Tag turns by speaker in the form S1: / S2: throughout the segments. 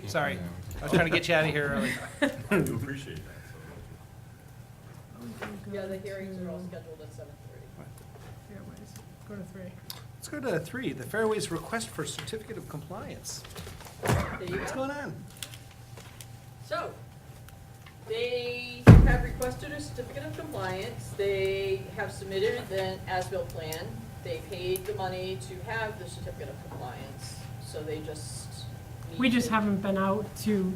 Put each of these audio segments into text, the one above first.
S1: Sorry, I was trying to get you out of here early.
S2: I do appreciate that, so.
S3: Yeah, the hearings are all scheduled at 7:30.
S4: Fairways. Go to 3.
S1: Let's go to 3, the Fairways request for certificate of compliance.
S3: There you
S1: What's
S3: go.
S1: going on?
S3: So, they have requested a certificate of compliance. They have submitted an as-built plan. They paid the money to have the certificate of compliance, so they just need
S4: We just
S3: to-
S4: haven't been out to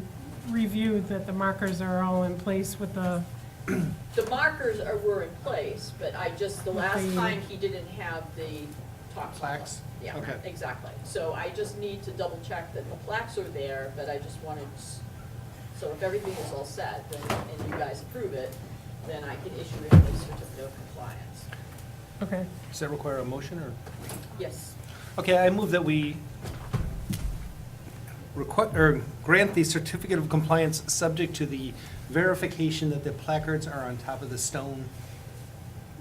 S4: review that the markers are all in place with the,
S3: The markers were in place, but the last
S4: the-
S3: time he didn't have the top
S1: Plaques?
S3: Yeah,
S1: Okay.
S3: exactly. So I just need to double check that the plaques are there, but I just wanted, so if everything is all set, then, and you guys approve it, then I can issue him a certificate of compliance.
S4: okay.
S1: Does that require a motion, or?
S3: Yes.
S1: Okay, I move that we grant the certificate of compliance subject to the verification that the placards are on top of the stone,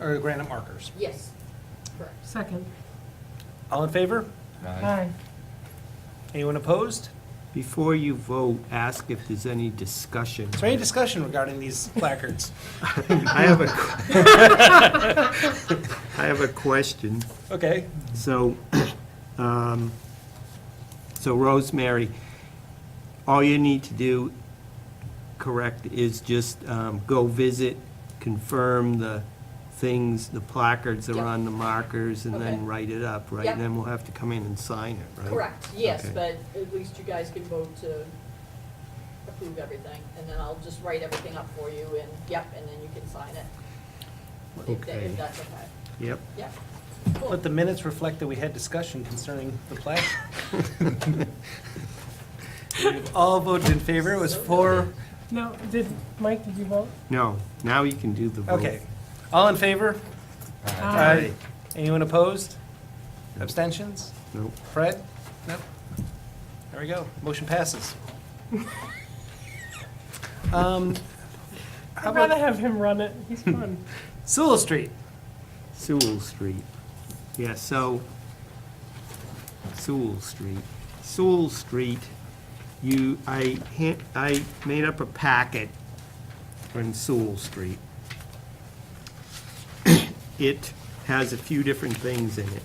S1: or granite markers.
S3: Yes, correct.
S4: Second.
S1: All in favor?
S4: Aye.
S1: Anyone opposed?
S5: Before you vote, ask if there's any discussion.
S1: Is there any discussion regarding these placards?
S5: I have a question.
S1: Okay,
S5: So, so Rosemary, all you need to do, correct, is just go visit, confirm the things, the placards are
S3: Yep.
S5: on the markers, and then
S3: Okay.
S5: write it up, right?
S3: Yep.
S5: And then we'll have to come in and sign it, right?
S3: Correct, yes,
S5: Okay.
S3: but at least you guys can vote to approve everything, and then I'll just write everything up for you, and, yep, and then you can sign it.
S5: Okay.
S3: If that's okay.
S5: Yep.
S3: Yep. Cool.
S1: let the minutes reflect that we had discussion concerning the plaque. We've all voted in favor, it was 4,
S4: No, Mike, did you vote?
S5: No, now you can do the vote.
S1: okay. All in favor?
S4: Aye.
S1: Anyone opposed? Abstentions?
S5: Nope.
S1: Fred? No? There we go, motion passes. How
S4: I'd rather
S1: about
S4: have him run it. He's fun.
S1: Sewell Street?
S5: Sewell Street. Yeah, so, Sewell Street. Sewell Street, I made up a packet on Sewell Street. It has a few different things in it.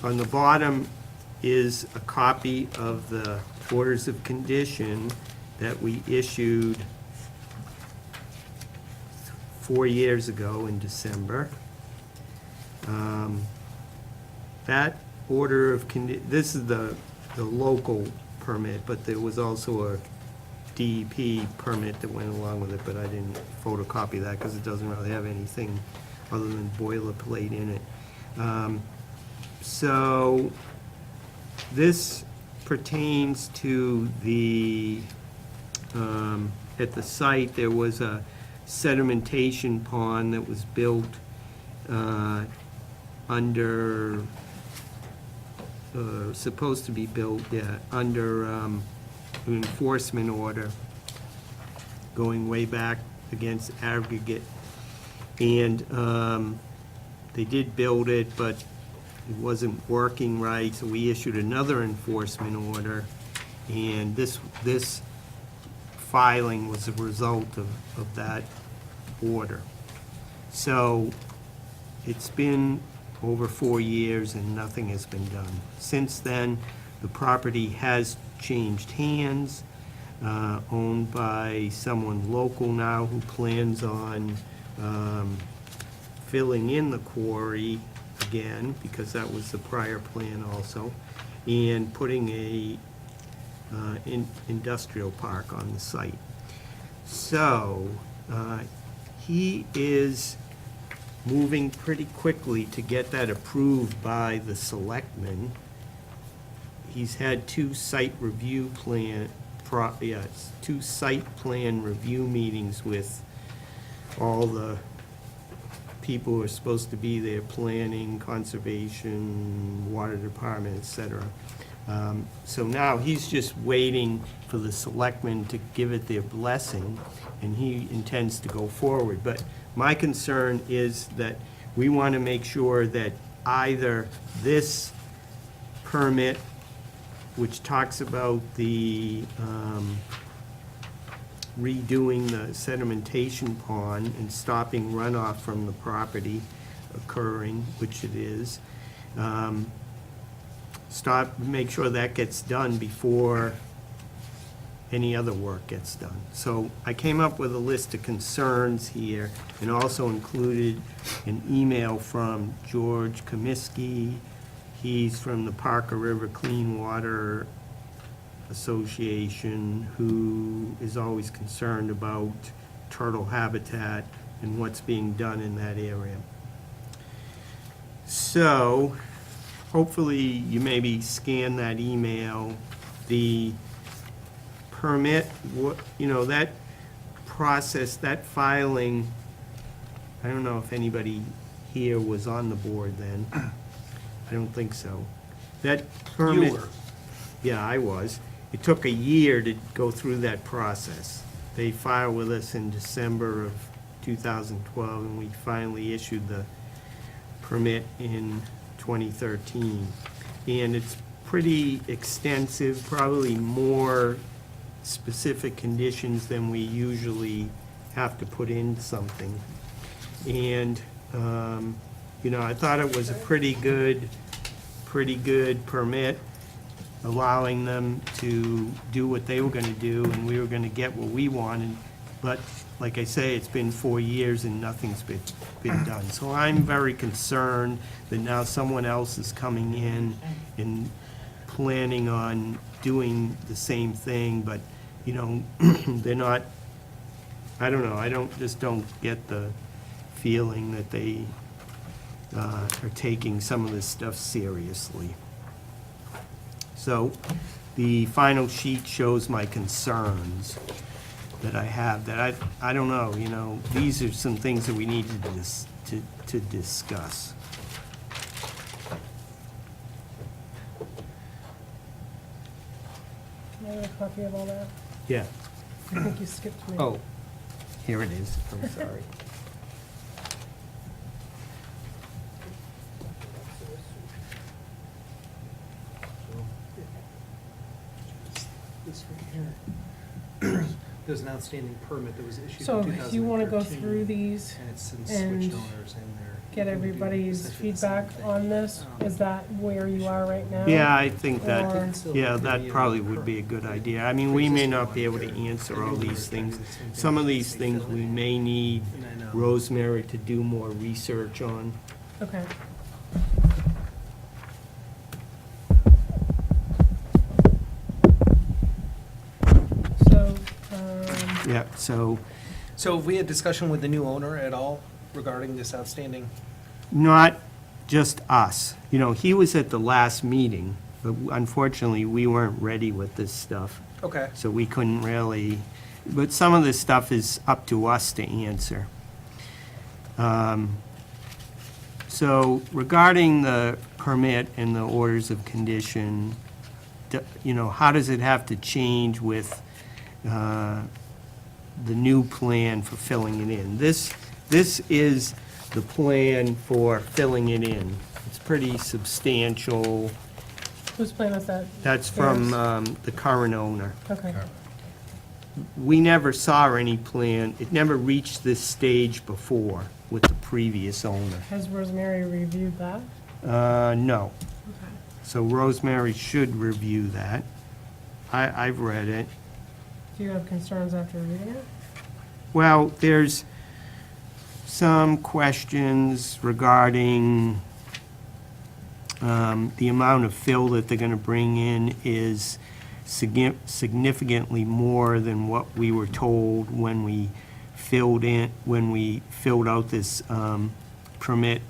S5: On the bottom is a copy of the orders of condition that we issued 4 years ago in December. That order of this is the local permit, but there was also a DEP permit that went along with it, but I didn't photocopy that because it doesn't really have anything other than boilerplate in it. So this pertains to the, at the site, there was a sedimentation pond that was built under, supposed to be built, yeah, under an enforcement order going way back against aggregate. And they did build it, but it wasn't working right, so we issued another enforcement order. And this filing was a result of that order. So it's been over 4 years and nothing has been done. Since then, the property has changed hands, owned by someone local now who plans on filling in the quarry again, because that was the prior plan also, and putting a industrial park on the site. So, he is moving pretty quickly to get that approved by the selectmen. He's had two site plan review meetings with all the people who are supposed to be there, planning, conservation, water department, et cetera. So now he's just waiting for the selectmen to give it their blessing, and he intends to go forward. But my concern is that we want to make sure that either this permit which talks about the redoing the sedimentation pond and stopping runoff from the property occurring, which it is. Make sure that gets done before any other work gets done. So I came up with a list of concerns here and also included an email from George Comiskey. He's from the Parker River Clean Water Association, who is always concerned about turtle habitat and what's being done in that area. So, hopefully you maybe scan that email. The permit, that process, that filing, I don't know if anybody here was on the board then. I don't think so. That permit.
S1: You were.
S5: Yeah, I was. It took a year to go through that process. They filed with us in December of 2012, and we finally issued the permit in 2013. And it's pretty extensive, probably more specific conditions than we usually have to put in something. And, I thought it was a pretty good permit, allowing them to do what they were gonna do, and we were gonna get what we wanted. But, like I say, it's been 4 years and nothing's been done. So I'm very concerned that now someone else is coming in and planning on doing the same thing, but, they're not, I don't know, just don't get the feeling that they are taking some of this stuff seriously. So, the final sheet shows my concerns that I have, that I don't know, these are some things that we need to discuss.
S4: Can I have a copy of all that?
S5: Yeah.
S4: I think you skipped me.
S5: Oh, here it is, I'm sorry.
S1: This right here. There's an outstanding permit that was issued in
S4: So
S1: 2013.
S4: if you want to go through these,
S1: And it's since
S4: and
S1: switched owners in there.
S4: get everybody's feedback on this, is that where you are right now?
S5: Yeah, I think
S4: Or-
S5: that probably would be a good idea. I mean, we may not be able to answer all these things. Some of these things we may need Rosemary to do more research on.
S4: Okay. So,
S5: Yeah, so,
S1: So have we had discussion with the new owner at all regarding this outstanding?
S5: not just us. He was at the last meeting, but unfortunately, we weren't ready with this stuff.
S1: Okay.
S5: So we couldn't really, but some of this stuff is up to us to answer. So regarding the permit and the orders of condition, how does it have to change with the new plan for filling it in? This is the plan for filling it in. It's pretty substantial.
S4: whose plan was that?
S5: That's from
S4: Yours?
S5: the current owner.
S4: Okay.
S5: We never saw any plan, it never reached this stage before with the previous owner.
S4: Has Rosemary reviewed that?
S5: No.
S4: Okay.
S5: So Rosemary should review that. I've read it.
S4: Do you have concerns after reading it?
S5: Well, there's some questions regarding the amount of fill that they're gonna bring in is significantly more than what we were told when we filled out this permit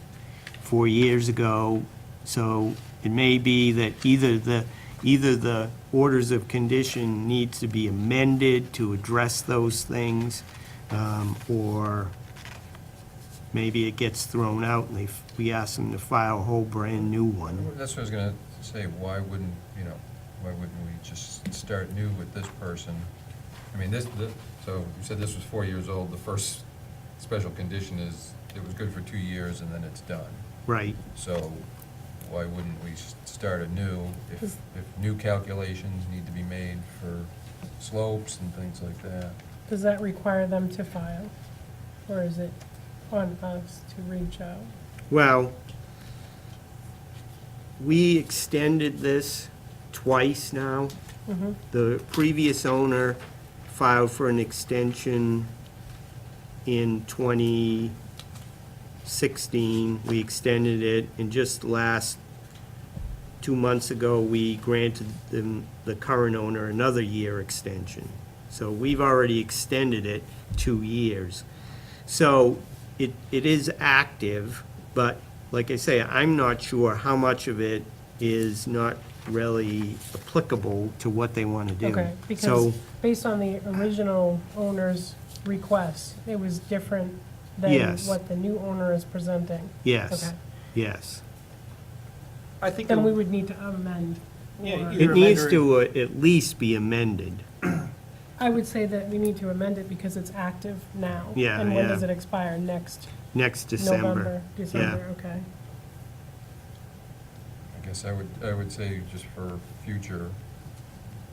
S5: 4 years ago. So it may be that either the orders of condition needs to be amended to address those things, or maybe it gets thrown out and we ask them to file a whole brand-new one.
S2: That's what I was gonna say, why wouldn't we just start new with this person? I mean, so you said this was 4 years old, the first special condition is, it was good for 2 years and then it's done.
S5: Right.
S2: So, why wouldn't we start anew if new calculations need to be made for slopes and things like that?
S4: Does that require them to file? Or is it on us to reach out?
S5: Well, we extended this twice now.
S4: Mm-hmm.
S5: The previous owner filed for an extension in 2016. We extended it, and just last 2 months ago, we granted them, the current owner, another year extension. So we've already extended it 2 years. So it is active, but like I say, I'm not sure how much of it is not really applicable to what they want to do.
S4: Okay, because
S5: So,
S4: based on the original owner's request, it was different than
S5: Yes.
S4: what the new owner is presenting.
S5: yes,
S4: Okay.
S5: yes.
S1: I think.
S4: Then we would need to amend.
S1: Yeah,
S4: or-
S1: either
S5: It needs
S1: amend
S5: to at least be amended.
S4: I would say that we need to amend it because it's active now.
S5: Yeah,
S4: And when
S5: yeah.
S4: does it expire? Next
S5: Next December.
S4: November, December, okay.
S2: I guess I would say, just for future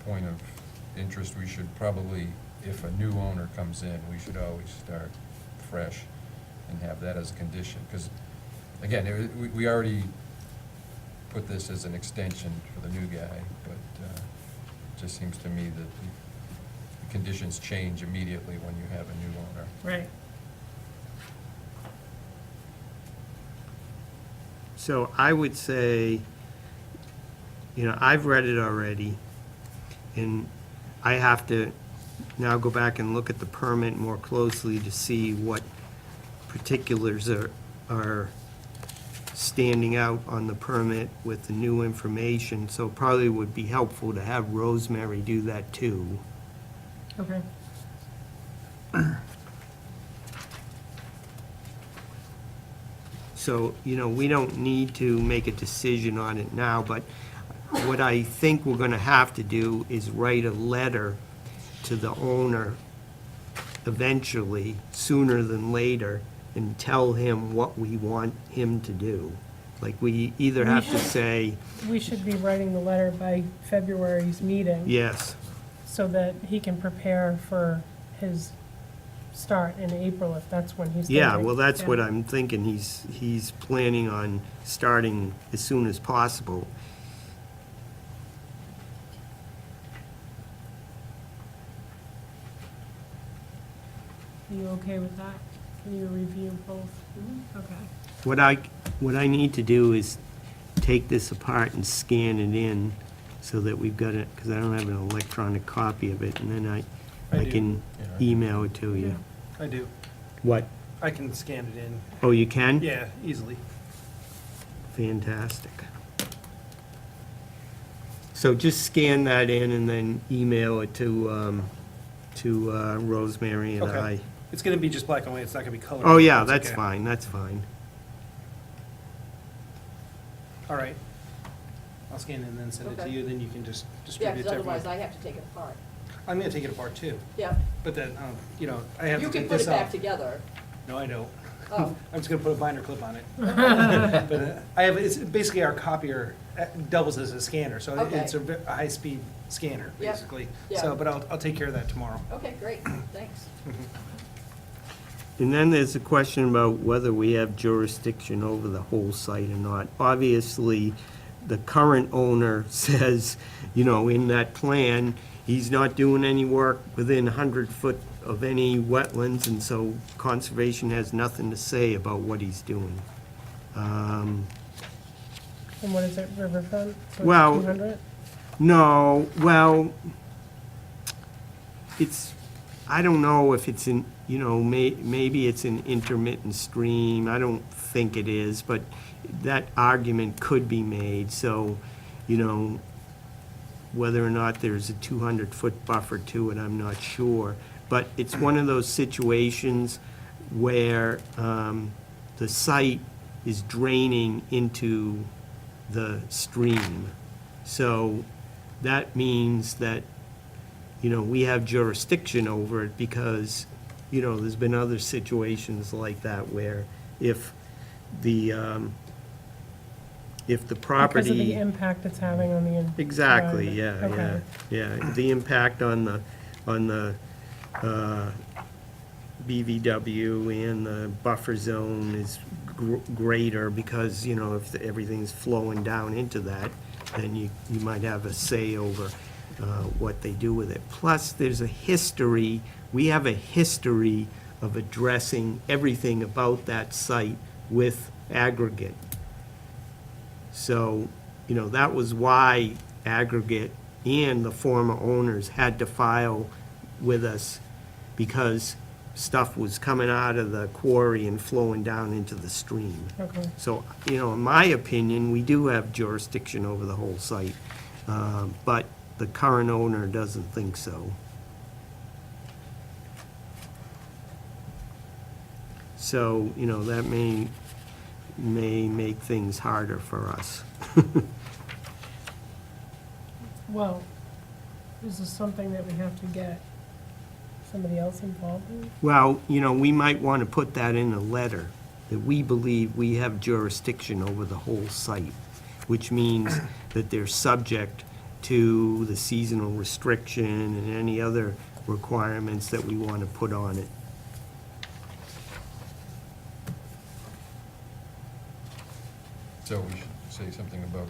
S2: point of interest, we should probably, if a new owner comes in, we should always start fresh and have that as a condition, because, again, we already put this as an extension for the new guy, but it just seems to me that the conditions change immediately when you have a new owner.
S4: Right.
S5: So I would say, I've read it already, and I have to now go back and look at the permit more closely to see what particulars are standing out on the permit with the new information. So probably would be helpful to have Rosemary do that too.
S4: Okay.
S5: So, we don't need to make a decision on it now, but what I think we're gonna have to do is write a letter to the owner eventually, sooner than later, and tell him what we want him to do. Like, we either have to say,
S4: We should be writing the letter by February's meeting.
S5: yes,
S4: So that he can prepare for his start in April, if that's when he's.
S5: yeah,
S4: thinking.
S5: well, that's what
S4: Yeah.
S5: I'm thinking. He's planning on starting as soon as possible.
S4: Are you okay with that? Can you review both?
S3: Mm-hmm.
S4: Okay.
S5: What I need to do is take this apart and scan it in so that we've got it, because I don't have an electronic copy of it, and then I
S1: I do.
S5: can
S2: Yeah.
S5: email it to you.
S4: Yeah.
S1: I do.
S5: What?
S1: I can scan it in.
S5: Oh, you can?
S1: Yeah, easily.
S5: Fantastic. So just scan that in and then email it to Rosemary and
S1: Okay.
S5: I.
S1: It's gonna be just black and white, it's not gonna be colored.
S5: Oh, yeah,
S1: It's
S5: that's
S1: okay.
S5: fine, that's fine.
S1: All right. I'll scan it and then send it to
S3: Okay.
S1: you, then you can just
S3: Yeah,
S1: distribute it
S3: because
S1: to everyone.
S3: otherwise I have to take it apart.
S1: I'm gonna take it apart too,
S3: Yeah,
S1: but then, I have to
S3: you can
S1: take
S3: put
S1: this
S3: it back
S1: out.
S3: together.
S1: No, I don't.
S3: Oh,
S1: I'm just gonna put a binder clip on it. But it's basically our copier doubles as a scanner, so
S3: Okay.
S1: it's a high-speed scanner,
S3: Yep.
S1: basically.
S3: Yeah.
S1: So, but I'll take care of that tomorrow.
S3: okay, great, thanks.
S5: And then there's a question about whether we have jurisdiction over the whole site or not. Obviously, the current owner says, in that plan, he's not doing any work within 100 foot of any wetlands, and so conservation has nothing to say about what he's doing.
S4: And what is it, riverfront? So it's
S5: Well-
S4: 200?
S5: No, well, I don't know if it's in, maybe it's an intermittent stream. I don't think it is, but that argument could be made. So, whether or not there's a 200-foot buffer to it, I'm not sure. But it's one of those situations where the site is draining into the stream. So that means that, we have jurisdiction over it because, there's been other situations like that where if the if the
S4: Because of the
S5: property.
S4: impact it's having on the.
S5: Exactly, yeah,
S4: environment.
S5: yeah,
S4: Okay.
S5: yeah. The impact on the BVW and the buffer zone is greater because, you know, if everything's flowing down into that, then you might have a say over what they do with it. Plus, there's a history, we have a history of addressing everything about that site with aggregate. So, you know, that was why aggregate and the former owners had to file with us, because stuff was coming out of the quarry and flowing down into the stream.
S4: Okay.
S5: So, you know, in my opinion, we do have jurisdiction over the whole site, but the current owner doesn't think so. So, you know, that may make things harder for us.
S4: Well, is this something that we have to get somebody else involved in?
S5: Well, you know, we might want to put that in a letter, that we believe we have jurisdiction over the whole site, which means that they're subject to the seasonal restriction and any other requirements that we want to put on it.
S2: So we should say something about,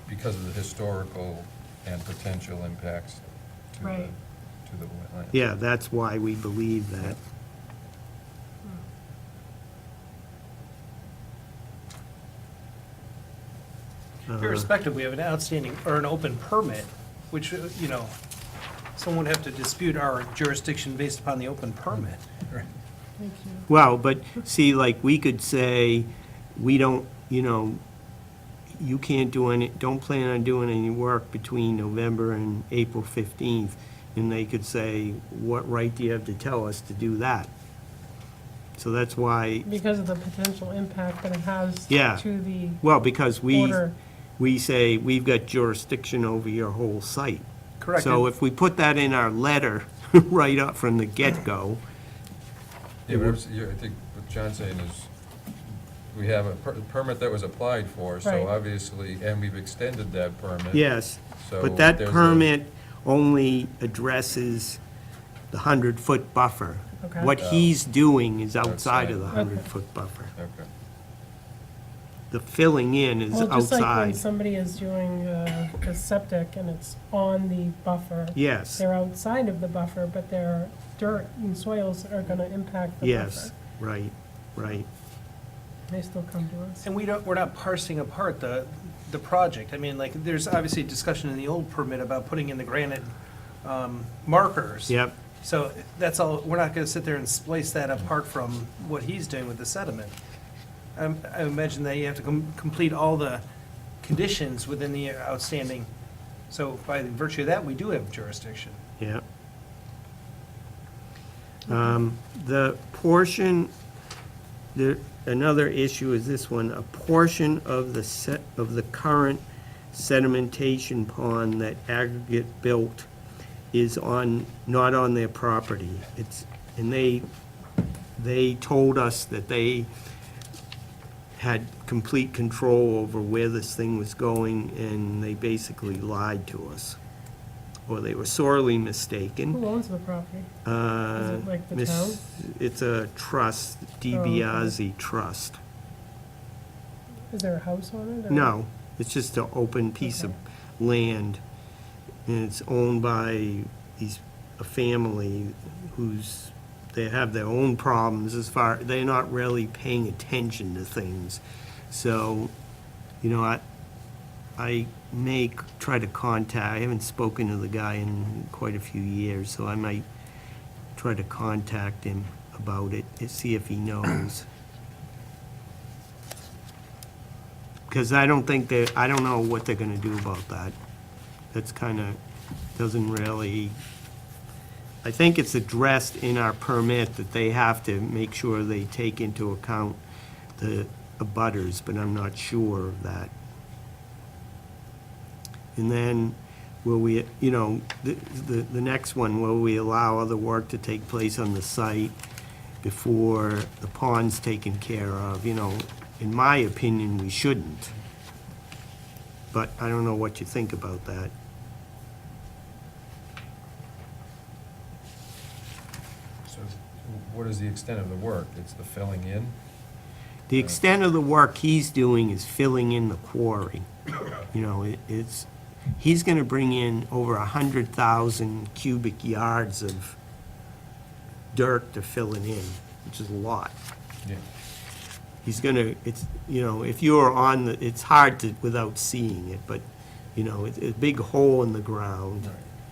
S2: because of the historical and potential impacts to the,
S4: Right.
S2: to the wetland.
S5: Yeah, that's why we believe that.
S1: Irrespective, we have an outstanding, or an open permit, which, you know, someone would have to dispute our jurisdiction based upon the open permit.
S4: Thank you.
S5: Well, but see, like, we could say, we don't, you know, you can't do any, don't plan on doing any work between November and April 15th. And they could say, what right do you have to tell us to do that? So that's why,
S4: Because of the potential impact that it has
S5: Yeah.
S4: to the
S5: well, because
S4: border.
S5: we say, we've got jurisdiction over your whole site.
S1: Correct.
S5: So if we put that in our letter right up from the get-go,
S2: Yeah, but I think what John's saying is, we have a permit that was applied for, so
S4: Right.
S2: obviously, and we've extended that permit.
S5: yes,
S2: So
S5: but that
S2: there's a-
S5: permit only addresses the 100-foot buffer.
S4: Okay.
S5: What he's doing is outside of the
S2: Outside.
S5: 100-foot buffer.
S2: Okay.
S5: The filling in is
S4: Well, just like when
S5: outside.
S4: somebody is doing a septic and it's on the buffer.
S5: Yes,
S4: They're outside of the buffer, but their dirt and soils are gonna impact the
S5: yes,
S4: buffer.
S5: right, right.
S4: They still come to us.
S1: And we're not parsing apart the project. I mean, like, there's obviously discussion in the old permit about putting in the granite markers.
S5: Yep,
S1: So that's all, we're not gonna sit there and splice that apart from what he's doing with the sediment. I imagine that you have to complete all the conditions within the outstanding. So by virtue of that, we do have jurisdiction.
S5: yep. The portion, another issue is this one, a portion of the current sedimentation pond that aggregate built is not on their property. And they told us that they had complete control over where this thing was going, and they basically lied to us. Or they were sorely mistaken.
S4: Who owns the property? Is it like the
S5: Miss-
S4: town?
S5: It's a trust, DiBiase Trust.
S4: Is there a house on it? or-
S5: No, it's just an open piece of land, and it's owned by a family they have their own problems they're not really paying attention to things. So, you know, I may try to I haven't spoken to the guy in quite a few years, so I might try to contact him about it and see if he knows. Because I don't know what they're gonna do about that. That's doesn't really, I think it's addressed in our permit that they have to make sure they take into account the abutters, but I'm not sure of that. And then, will we, you know, the next one, will we allow other work to take place on the site before the pond's taken care of? You know, in my opinion, we shouldn't. But I don't know what you think about that.
S2: So what is the extent of the work? It's the filling in?
S5: The extent of the work he's doing is filling in the quarry. You know, it's, he's gonna bring in over 100,000 cubic yards of dirt to fill it in, which is a lot.
S2: Yeah.
S5: He's gonna, it's, you know, if you're on the, it's hard to, without seeing it, but, you know, it's a big hole in the ground,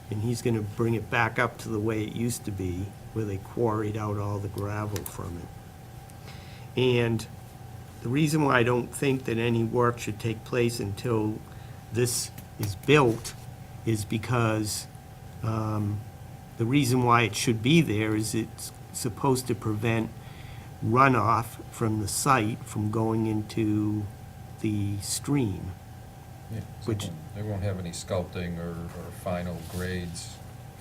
S5: and he's gonna bring it back up to the way it used to be, where they quarried out all the gravel from it. And the reason why I don't think that any work should take place until this is built is because, the reason why it should be there is it's supposed to prevent runoff from the site from going into the stream.
S2: Yeah,
S5: Which-
S2: so they won't have any sculpting or final grades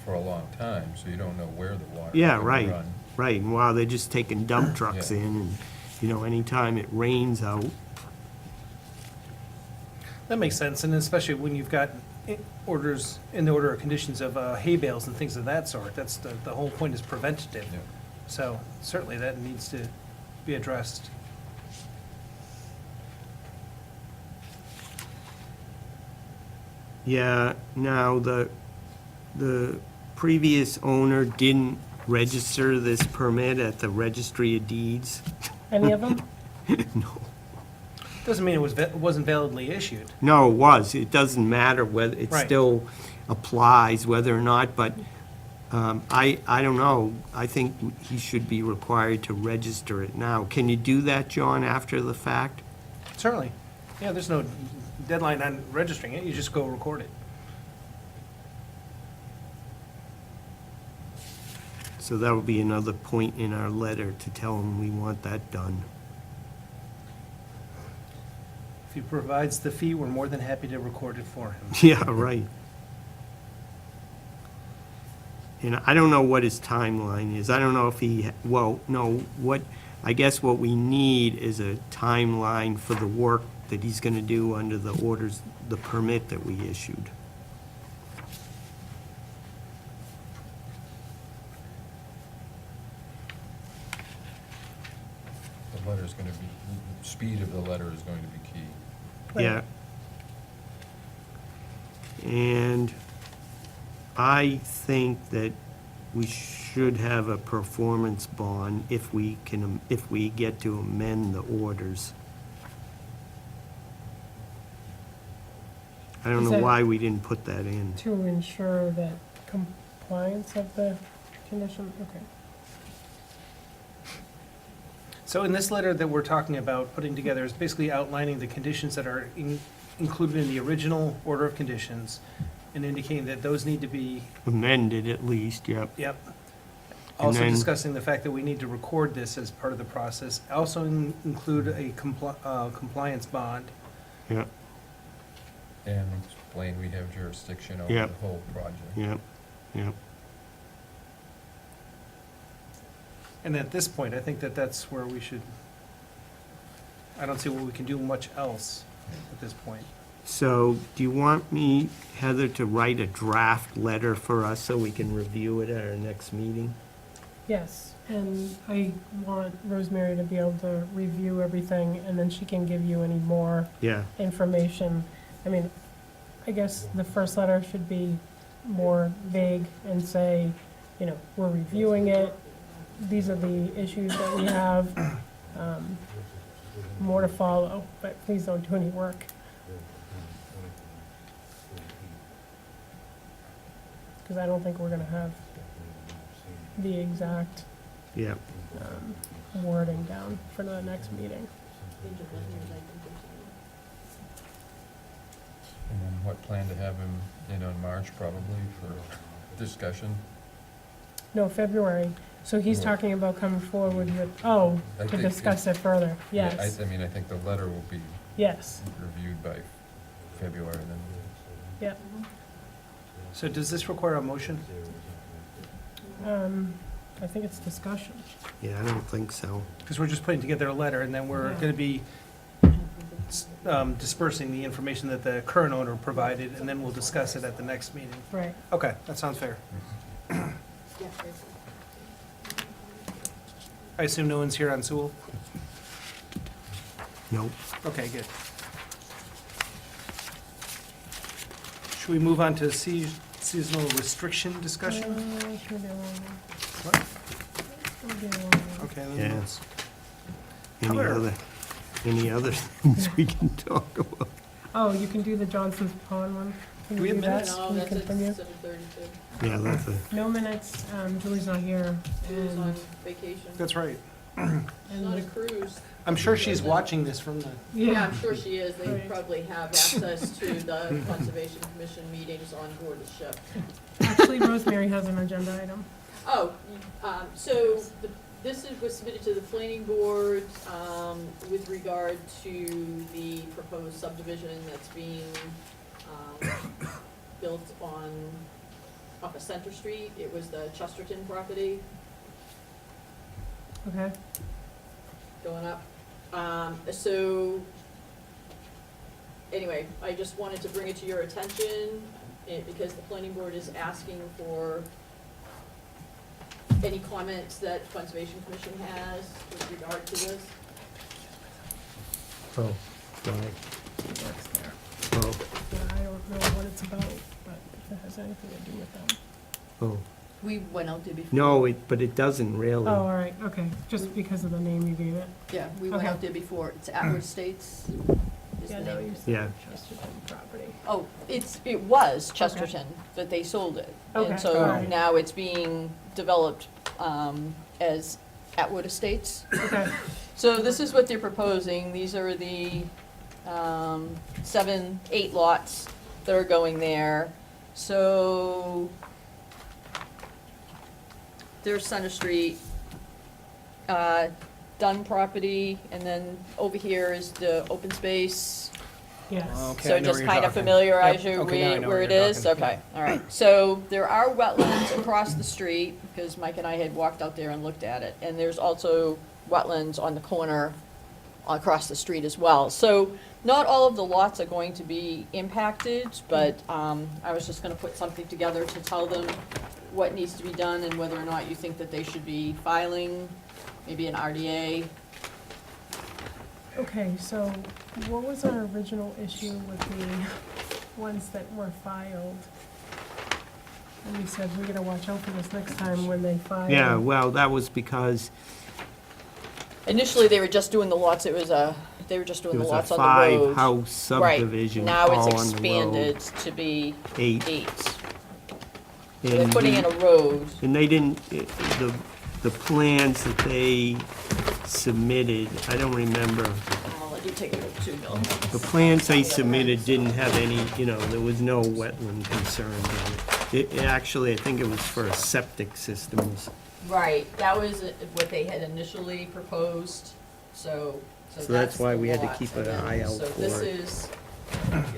S2: for a long time, so you don't know where the water is
S5: Yeah,
S2: gonna
S5: right,
S2: run.
S5: right, and while they're just taking dump trucks
S2: Yeah.
S5: in, and, you know, anytime it rains out,
S1: That makes sense, and especially when you've got orders, in the order of conditions of hay bales and things of that sort, that's the whole point is preventative.
S2: Yeah.
S1: So certainly that needs to be addressed.
S5: yeah, now, the previous owner didn't register this permit at the registry of deeds.
S4: Any of them?
S5: No.
S1: Doesn't mean it wasn't validly issued.
S5: No, it was. It doesn't matter whether, it
S1: Right.
S5: still applies whether or not, but I don't know. I think he should be required to register it now. Can you do that, John, after the fact?
S1: Certainly. Yeah, there's no deadline on registering it, you just go record it.
S5: So that would be another point in our letter to tell him we want that done.
S1: If he provides the fee, we're more than happy to record it for him.
S5: Yeah, right. And I don't know what his timeline is. I don't know if he, well, no, what, I guess what we need is a timeline for the work that he's gonna do under the orders, the permit that we issued.
S2: The letter's gonna be, the speed of the letter is going to be key.
S4: Right.
S5: Yeah. And I think that we should have a performance bond if we can, if we get to amend the orders. I don't
S4: Is
S5: know
S4: that-
S5: why we didn't put that in.
S4: To ensure that compliance of the condition, okay.
S1: So in this letter that we're talking about putting together is basically outlining the conditions that are included in the original order of conditions and indicating that those need to be,
S5: Amended at least, yep.
S1: yep.
S5: And
S1: Also
S5: then-
S1: discussing the fact that we need to record this as part of the process. Also include a compliance bond.
S5: Yep,
S2: And explain we have jurisdiction over
S5: Yep.
S2: the whole project.
S5: yep, yep.
S1: And at this point, I think that that's where we should, I don't see where we can do much else at this point.
S5: So, do you want me, Heather, to write a draft letter for us so we can review it at our next meeting?
S4: Yes, and I want Rosemary to be able to review everything, and then she can give you any more
S5: Yeah,
S4: information. I mean, I guess the first letter should be more vague and say, you know, we're reviewing it, these are the issues that we have, more to follow, but please don't do any work. Because I don't think we're gonna have the exact
S5: yeah.
S4: wording down for the next meeting.
S2: And then what, plan to have him in on March probably for discussion?
S4: No, February. So he's
S2: Well-
S4: talking about coming forward with, oh,
S2: I
S4: to
S2: think
S4: discuss it further.
S2: Yeah,
S4: Yes,
S2: I mean, I think the letter will be
S4: yes,
S2: reviewed by February then.
S4: yep.
S1: So does this require a motion?
S4: I think it's discussion.
S5: Yeah, I don't think so.
S1: Because we're just putting together a letter, and then we're
S4: Yeah.
S1: gonna be dispersing the information that the current owner provided, and then we'll discuss it at the next meeting.
S4: Right.
S1: Okay, that sounds fair. I assume no one's here on Sewell?
S5: Nope.
S1: Okay, good. Should we move on to seasonal restriction discussion?
S4: Sure do.
S1: What?
S4: Sure do.
S1: Okay, then
S5: Yeah.
S1: let's,
S5: Any other things we can talk about?
S4: Oh, you can do the Johnson's Pond one. Can
S1: Do we
S4: you
S1: have
S4: do that?
S1: minutes?
S3: No,
S4: Can you
S3: that's at
S4: continue?
S3: 7:32.
S5: Yeah, that's a,
S4: No minutes, Julie's not here.
S3: Julie's on
S4: And,
S3: vacation.
S1: that's right.
S3: She's on a
S4: and,
S3: cruise.
S1: I'm sure she's watching this from the,
S3: Yeah,
S4: yeah,
S3: I'm sure she is. They
S4: Right.
S3: probably have access to the Conservation Commission meetings on board the ship.
S4: actually Rosemary has an agenda item.
S3: Oh, so this was submitted to the planning board, with regard to the proposed subdivision that's being, built off of Center Street. It was the Chesterton property
S4: Okay,
S3: going up. So, anyway, I just wanted to bring it to your attention, because the planning board is asking for any comments that Conservation Commission has with regard to this.
S5: oh, right,
S4: that's there.
S5: oh,
S4: Yeah, I don't know what it's about, but if it has anything to do with them.
S5: oh.
S3: We went out there before.
S5: No, but it doesn't really.
S4: Oh, all right, okay, just because of the name you gave it.
S3: Yeah, we went
S4: Okay.
S3: out there before. It's Atwood Estates is
S4: Yeah,
S3: the
S4: no,
S3: name.
S4: you
S5: Yeah.
S4: said Chesterton property.
S3: Oh, it was Chesterton, but they sold it.
S4: Okay,
S3: And so
S4: alright.
S3: now it's being developed as Atwood Estates.
S4: Okay,
S3: So this is what they're proposing. These are the 8 lots that are going there. So there's Center Street, Dunn property, and then over here is the open space.
S4: yes.
S1: Okay,
S3: So
S1: I know
S3: just
S1: where you're
S3: kind of
S1: talking.
S3: familiarize
S1: Yep,
S3: you
S1: okay, now I know
S3: where
S1: where
S3: it
S1: you're
S3: is?
S1: talking.
S3: Okay, all right. So there are wetlands across the street, because Mike and I had walked out there and looked at it. And there's also wetlands on the corner across the street as well. So not all of the lots are going to be impacted, but I was just gonna put something together to tell them what needs to be done and whether or not you think that they should be filing maybe an RDA.
S4: Okay, so what was our original issue with the ones that were filed? And we said, we gotta watch out for this next time when they file.
S5: Yeah, well, that was because
S3: Initially, they were just doing the lots, they were just doing
S5: it
S3: the
S5: was a
S3: lots on the road.
S5: five-house
S3: Right.
S5: subdivision,
S3: Now it's
S5: all on the road.
S3: expanded to be
S5: 8.
S3: 8. So they're
S5: And
S3: putting in a road.
S5: And they didn't, the plans that they submitted, I don't remember,
S3: I'll let you take a look too, Bill.
S5: the plans they submitted didn't have any, there was no wetland concerns on it. Actually, I think it was for a septic systems.
S3: Right, that was what they had initially proposed, so
S5: that's why
S3: the
S5: we had to
S3: lot.
S5: keep
S3: And
S5: an
S3: then-
S5: eye out
S3: So
S5: for
S3: this
S5: it.
S3: is,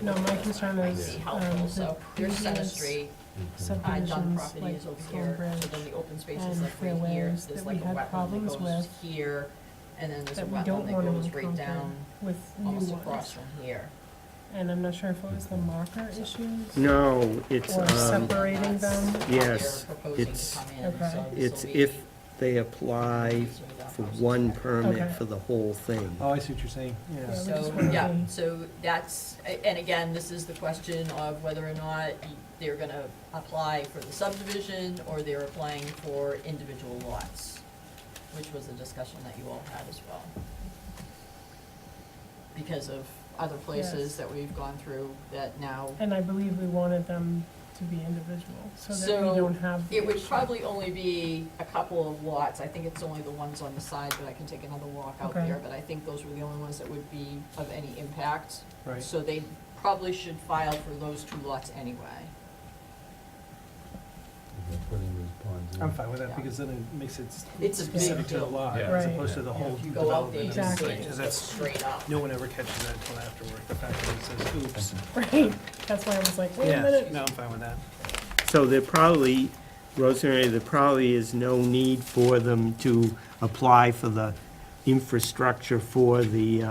S4: No, my concern
S3: might
S4: is,
S3: be helpful,
S4: the
S3: so there's Center
S4: previous
S3: Street, Dunn
S4: subdivisions,
S3: property
S4: like
S3: is over here, so
S4: Stonebridge,
S3: then the open space is
S4: and
S3: like right here,
S4: Fairways
S3: there's
S4: that
S3: like
S4: we
S3: a
S4: had
S3: wetland
S4: problems
S3: that goes
S4: with,
S3: here, and then there's a
S4: that we
S3: wetland
S4: don't
S3: that
S4: wanna
S3: goes right
S4: encounter
S3: down,
S4: with new
S3: almost across
S4: ones.
S3: from here.
S4: And I'm not sure if it was the marker issues,
S5: No, it's,
S4: or separating
S3: And that's
S4: them.
S3: how
S5: Yes,
S3: they're proposing to
S5: it's-
S3: come in,
S4: Okay.
S3: so this'll
S5: it's
S3: be-
S5: if they apply for one permit
S4: Okay.
S5: for the whole thing.
S1: Oh, I see what you're saying,
S4: Yeah,
S1: yeah.
S4: we just
S3: So,
S4: wanna
S3: yeah,
S4: be-
S3: so that's, and again, this is the question of whether or not they're gonna apply for the subdivision or they're applying for individual lots, which was a discussion that you all had as well. Because of other places
S4: Yes.
S3: that we've gone through that now,
S4: And I believe we wanted them to be individual, so that
S3: So,
S4: we don't have. the
S3: it would
S4: issue.
S3: probably only be a couple of lots. I think it's only the ones on the side, but I can take another walk out
S4: Okay.
S3: there. But I think those were the only ones that would be of any impact.
S1: Right.
S3: So they probably should file for those 2 lots anyway.
S1: I'm fine with that,
S3: Yeah.
S1: because then it makes it
S3: It's a
S1: specific
S3: big
S1: to the
S3: hill.
S1: lot,
S2: Yeah.
S1: as
S4: Right.
S1: opposed to the whole
S3: If you go out there,
S1: development.
S3: you see
S4: Exactly.
S3: it
S1: Because
S3: just
S1: that's,
S3: straight up.
S1: no one ever catches that until afterward, the fact that it says, oops.
S4: Right, that's why I was like, wait a
S1: Yeah,
S4: minute.
S1: no, I'm fine with that.
S5: So there probably, Rosemary, there probably is no need for them to apply for the infrastructure for the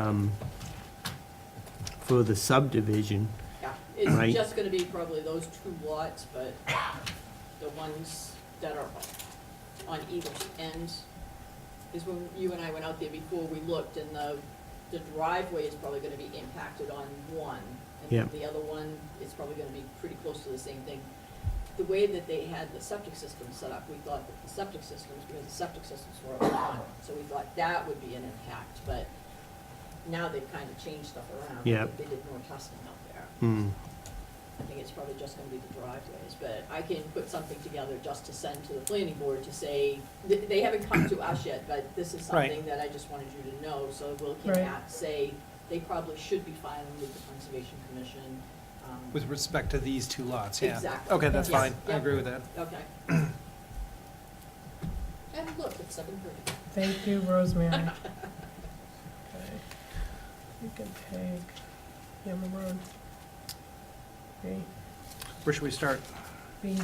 S5: for the subdivision.
S3: Yeah,
S5: Right.
S3: it's just gonna be probably those 2 lots, but the ones that are on either end is when you and I went out there before, we looked, and the driveway is probably gonna be impacted on one. And
S5: Yep.
S3: the other one is probably gonna be pretty close to the same thing. The way that they had the septic system set up, we thought that the septic systems, because the septic systems were up front, so we thought that would be an impact, but now they've kind of changed stuff around.
S5: Yep.
S3: They did more testing out there.
S5: Hmm.
S3: I think it's probably just gonna be the driveways, but I can put something together just to send to the planning board to say, they haven't come to us yet, but this is
S1: Right.
S3: something that I just wanted you to know, so we'll can
S4: Right.
S3: say, they probably should be filing with the Conservation Commission.
S1: With respect to these 2 lots, yeah.
S3: Exactly.
S1: Okay, that's
S3: Yes.
S1: fine. I
S3: Yep.
S1: agree with that.
S3: Okay. And look, it's 7:30.
S4: Thank you, Rosemary. Okay. You can take Yama Road. B,
S1: Where should we start?
S4: B.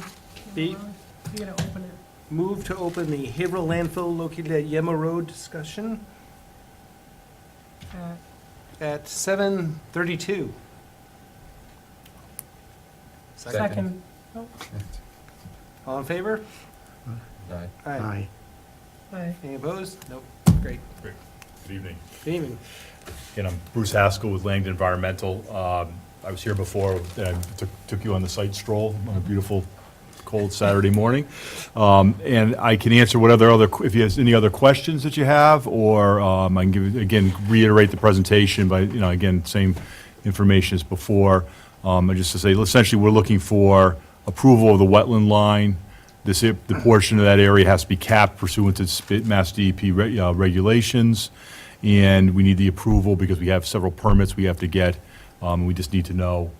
S1: B.
S4: Yama Road. You gotta open it.
S1: Move to open the Haverhill landfill located at Yema Road discussion at 7:32.
S4: Second. Oh,
S1: All in favor?
S2: Aye.
S5: Aye.
S4: aye.
S1: Any opposed? Nope. Great.
S6: Great. Good evening.
S1: Good evening.
S6: Again, I'm Bruce Haskell with Langdon Environmental. I was here before, took you on the site stroll on a beautiful, cold Saturday morning. And I can answer if you have any other questions that you have, or I can give, again, reiterate the presentation by, again, same information as before. And just to say, essentially, we're looking for approval of the wetland line. The portion of that area has to be capped pursuant to Mass DEP regulations. And we need the approval because we have several permits we have to get. We just need to know,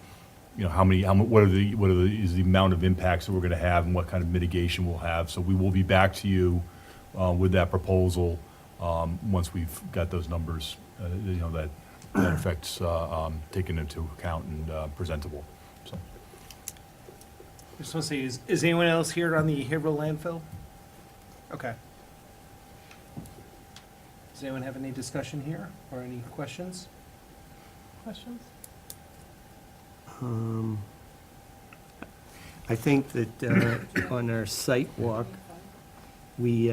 S6: what is the amount of impacts that we're going to have and what kind of mitigation we'll have. So we will be back to you with that proposal once we've got those numbers, that affects taken into account and presentable. So.
S1: I just want to say, is anyone else here on the Haverhill landfill? Okay. Does anyone have any discussion here or any questions?
S4: Questions?
S5: I think that on our site walk, we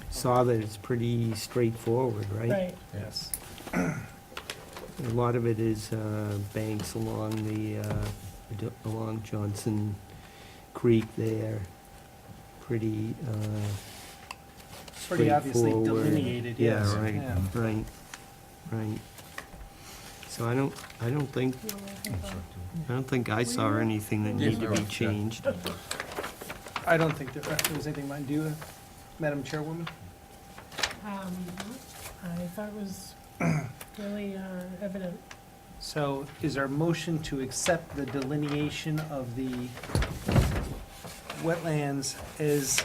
S5: saw that it's pretty straightforward, right?
S4: Right.
S1: Yes.
S5: A lot of it is banks along along Johnson Creek there, pretty
S1: Pretty obviously
S5: straightforward.
S1: delineated, yes.
S5: Yeah, right,
S1: Yeah.
S5: right. So I don't think I saw anything that needed to be changed.
S1: I don't think there was anything mine. Do you, Madam Chairwoman?
S4: I thought it was really evident.
S1: So is our motion to accept the delineation of the wetlands as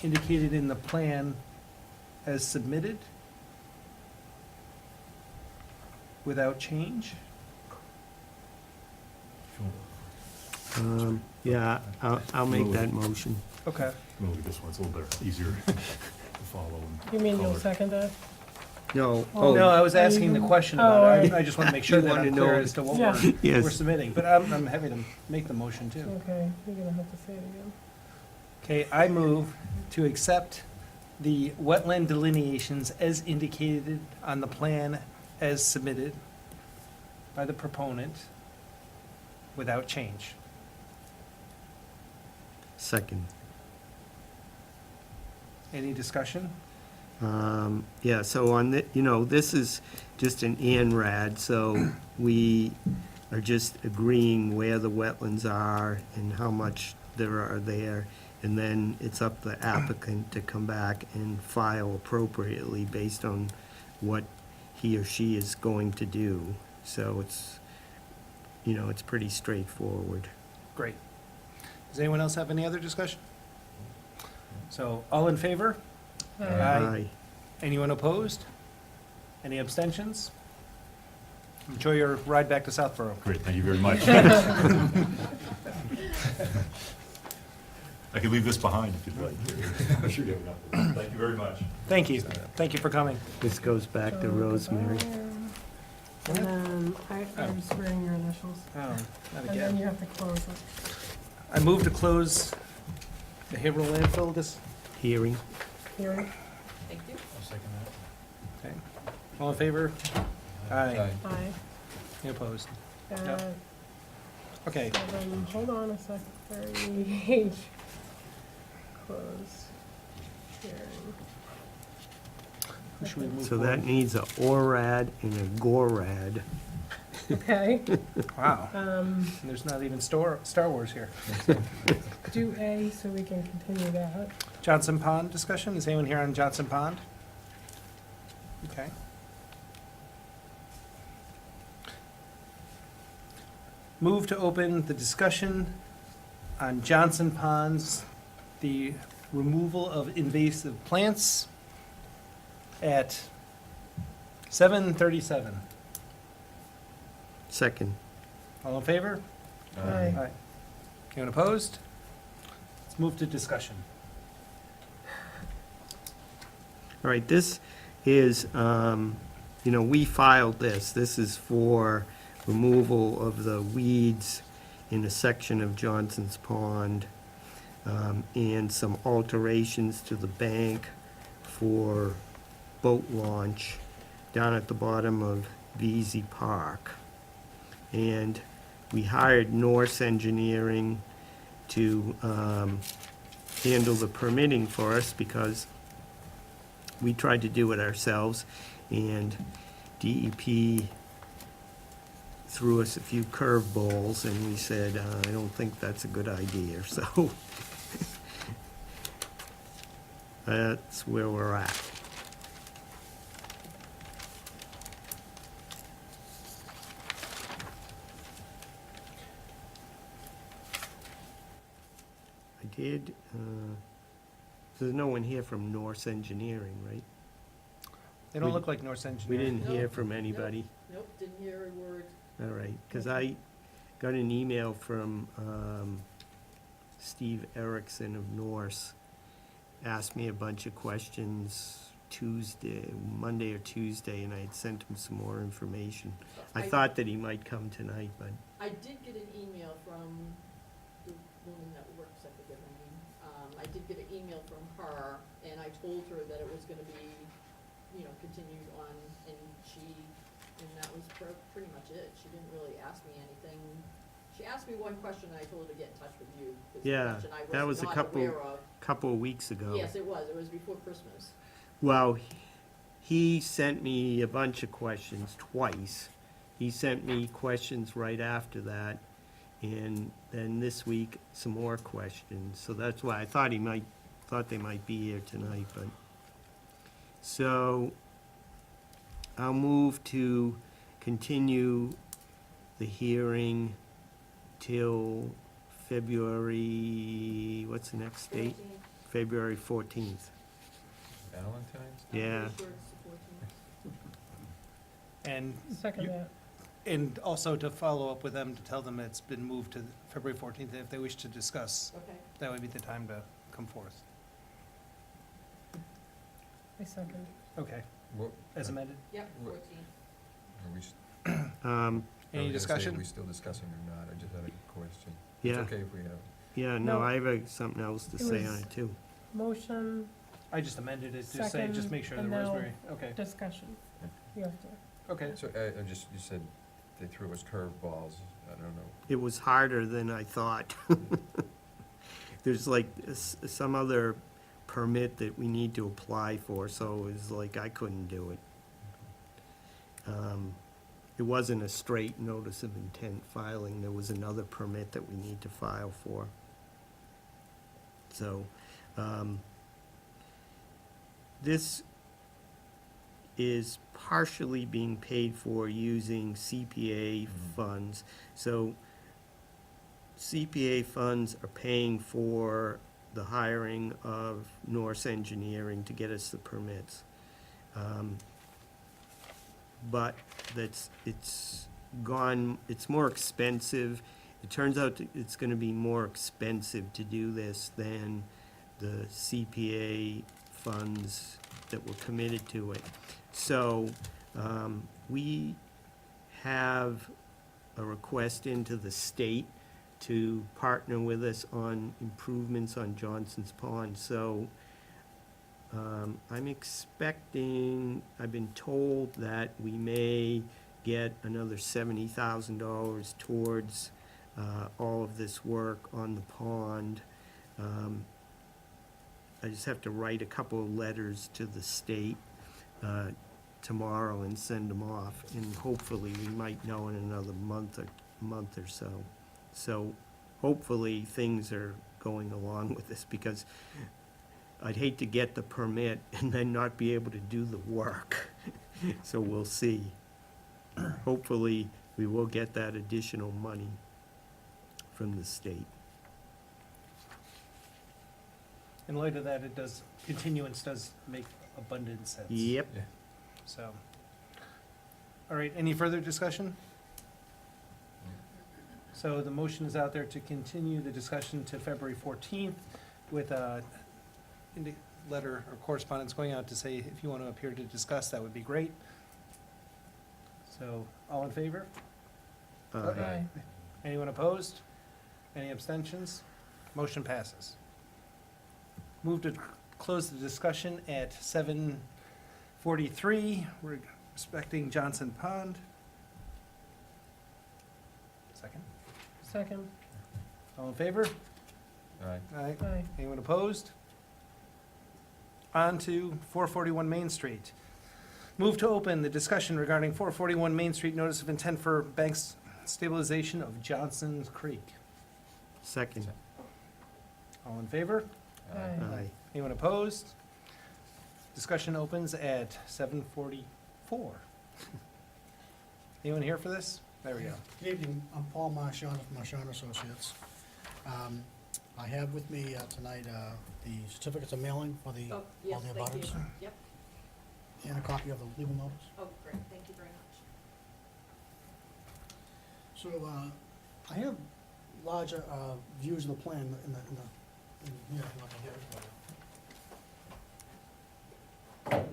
S1: indicated in the plan as submitted without change?
S5: Yeah, I'll make that motion.
S1: Okay.
S6: We'll look at this one, it's a little bit easier to follow. and
S4: You mean you'll
S6: color.
S4: second that?
S5: No,
S1: No, I was asking the question about it.
S4: Oh,
S1: I just want to make sure
S5: You
S1: that
S5: wanna
S1: I'm clear
S5: know-
S1: as to what
S4: Yeah.
S1: we're
S5: Yes.
S1: submitting. But I'm happy to make the motion too.
S4: Okay, you're gonna have to say it again.
S1: Okay, I move to accept the wetland delineations as indicated on the plan as submitted by the proponent without change.
S5: Second.
S1: Any discussion?
S5: Yeah, so on this is just an ANRAD, so we are just agreeing where the wetlands are and how much there are there. And then it's up to the applicant to come back and file appropriately based on what he or she is going to do. So it's, it's pretty straightforward.
S1: Great. Does anyone else have any other discussion? So, all in favor? Aye. Anyone opposed? Any abstentions? Enjoy your ride back to Southborough.
S6: Great, thank you very much. I can leave this behind if you'd like. I'm sure you have enough. Thank you very much.
S1: Thank you. Thank you for coming.
S5: This goes back to Rosemary.
S4: And then I'm swearing your initials.
S1: Oh, not
S4: And then
S1: again.
S4: you have to close it.
S1: I move to close the Haverhill landfill this,
S5: Hearing.
S4: Hearing?
S3: Thank you.
S1: okay. All in favor? Aye.
S4: Aye.
S1: Any opposed?
S4: Uh,
S1: Okay,
S4: hold on a sec, 30H. Close. Hearing.
S1: who should we move
S5: So that
S1: forward?
S5: needs a ORAD and a GORAD.
S4: Okay,
S1: Wow,
S4: um,
S1: and there's not even Star Wars here.
S4: do A so we can continue that.
S1: Johnson Pond discussion, is anyone here on Johnson Pond? Okay. Move to open the discussion on Johnson Ponds, the removal of invasive plants at 7:37.
S5: Second.
S1: All in favor?
S4: Aye.
S1: Anyone opposed? Let's move to discussion.
S5: All right, this is, we filed this. This is for removal of the weeds in a section of Johnson's Pond, and some alterations to the bank for boat launch down at the bottom of Veazey Park. And we hired Norse Engineering to handle the permitting for us because we tried to do it ourselves, and DEP threw us a few curveballs, and we said, I don't think that's a good idea, so that's where we're at. I did, there's no one here from Norse Engineering, right?
S1: They don't
S5: We-
S1: look like Norse
S5: We
S1: Engineering.
S5: didn't hear from anybody.
S3: Nope, didn't hear a word.
S5: All right, because I got an email from Steve Erickson of Norse, asked me a bunch of questions Monday or Tuesday, and I had sent him some more information. I thought that he might come tonight, but
S3: I did get an email from the woman that works, I forget her name. I did get an email from her, and I told her that it was gonna be, continued on, and that was pretty much it. She didn't really ask me anything. She asked me one question, and I told her to get in touch with you. 'Cause the
S5: Yeah,
S3: question I
S5: that was a
S3: not
S5: couple-
S3: aware of.
S5: couple of weeks ago.
S3: Yes, it was before Christmas.
S5: Well, he sent me a bunch of questions twice. He sent me questions right after that, and then this week, some more questions. So that's why I thought they might be here tonight, but. So, I'll move to continue the hearing till February, what's the next date?
S3: 14th.
S5: February 14th.
S2: Valentine's?
S3: I'm
S5: Yeah.
S3: pretty sure it's the 14th.
S1: And,
S4: Second
S1: You-
S4: that.
S1: and also to follow up with them, to tell them it's been moved to February 14th, if they wish to discuss,
S3: Okay.
S1: that would be the time to come forth.
S4: I second.
S1: Okay,
S2: What-
S1: as amended.
S3: Yep,
S2: What-
S3: 14th.
S2: Are we s-
S5: Um,
S2: I was
S1: Any
S2: gonna say,
S1: discussion?
S2: Are we still discussing or not? I just had a question.
S5: Yeah.
S2: It's okay if we have.
S5: Yeah,
S4: No.
S5: no, I have something else to
S4: It
S5: say on
S4: was-
S5: it, too.
S4: Motion,
S1: I just amended it to say,
S4: Second,
S1: just make sure the
S4: and now-
S1: Rosemary, okay,
S4: discussion. You have to.
S1: okay.
S2: So, you said they threw us curveballs. I don't know.
S5: It was harder than I thought. There's like some other permit that we need to apply for, so it's like I couldn't do it. It wasn't a straight notice of intent filing, there was another permit that we need to file for. So, this is partially being paid for using CPA funds. So CPA funds are paying for the hiring of Norse Engineering to get us the permits. But it's more expensive It turns out it's gonna be more expensive to do this than the CPA funds that were committed to it. So, we have a request into the state to partner with us on improvements on Johnson's Pond. So, I'm expecting, I've been told that we may get another $70,000 towards all of this work on the pond. I just have to write a couple of letters to the state tomorrow and send them off, and hopefully we might know in another month or so. So hopefully things are going along with this, because I'd hate to get the permit and then not be able to do the work. So we'll see. Hopefully, we will get that additional money from the state.
S1: In light of that, continuance does make abundant sense.
S5: Yep.
S2: Yeah.
S1: So, all right, any further discussion? So the motion is out there to continue the discussion to February 14th with a letter or correspondence going out to say if you want to appear to discuss, that would be great. So, all in favor?
S4: Aye.
S1: Anyone opposed? Any abstentions? Motion passes. Move to close the discussion at 7:43. We're respecting Johnson Pond. Second.
S4: Second.
S1: All in favor?
S2: Aye.
S1: Aye.
S4: Aye.
S1: Anyone opposed? On to 441 Main Street. Move to open the discussion regarding 441 Main Street notice of intent for banks stabilization of Johnson's Creek.
S5: Second.
S1: All in favor?
S4: Aye.
S5: Aye.
S1: Anyone opposed? Discussion opens at 7:44. Anyone here for this? There we go.
S7: Good evening, I'm Paul Marchand of Marchand Associates. I have with me tonight the certificates of mailing for the,
S3: Oh,
S7: all
S3: yes,
S7: the
S3: thank you.
S7: abutters,
S3: Yep.
S7: and a copy of the legal notice.
S3: Oh, great, thank you very much.
S7: So I have larger views of the plan in here, like I have for you.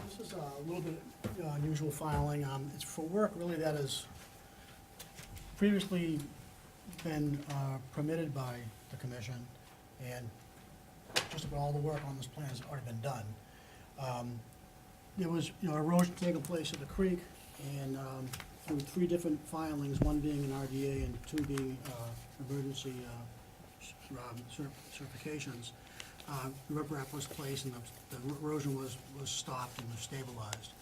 S7: This is a little bit unusual filing. It's for work really that has previously been permitted by the commission, and just about all the work on this plan has already been done. There was, erosion taking place at the creek, and through 3 different filings, one being an RDA and 2 being emergency certifications, the riprap was placed and the erosion was stopped and was stabilized.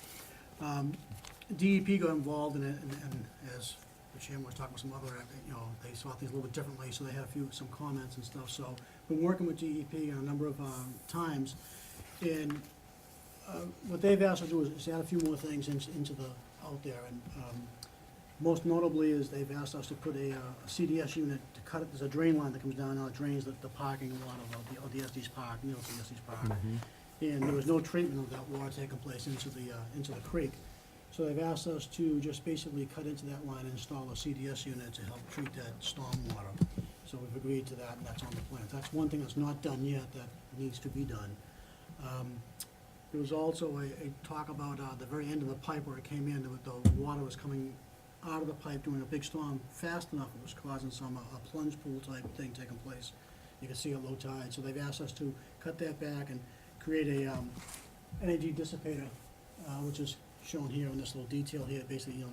S7: DEP got involved in it, and as the chairman was talking with some other, they saw things a little bit differently, so they had some comments and stuff. So, been working with DEP a number of times, and what they've asked us to do is add a few more things into out there, and most notably is they've asked us to put a CDS unit to cut it. There's a drain line that comes down now, it drains the parking lot of the Estes Park, the Estes Park. And there was no treatment of that water taking place into the creek. So they've asked us to just basically cut into that line and install a CDS unit to help treat that stormwater. So we've agreed to that, and that's on the plan. That's one thing that's not done yet that needs to be done. There was also a talk about the very end of the pipe where it came in, the water was coming out of the pipe during a big storm fast enough, it was causing a plunge pool type thing taking place. You can see at low tide. So they've asked us to cut that back and create a energy dissipator, which is shown here in this little detail here. Basically,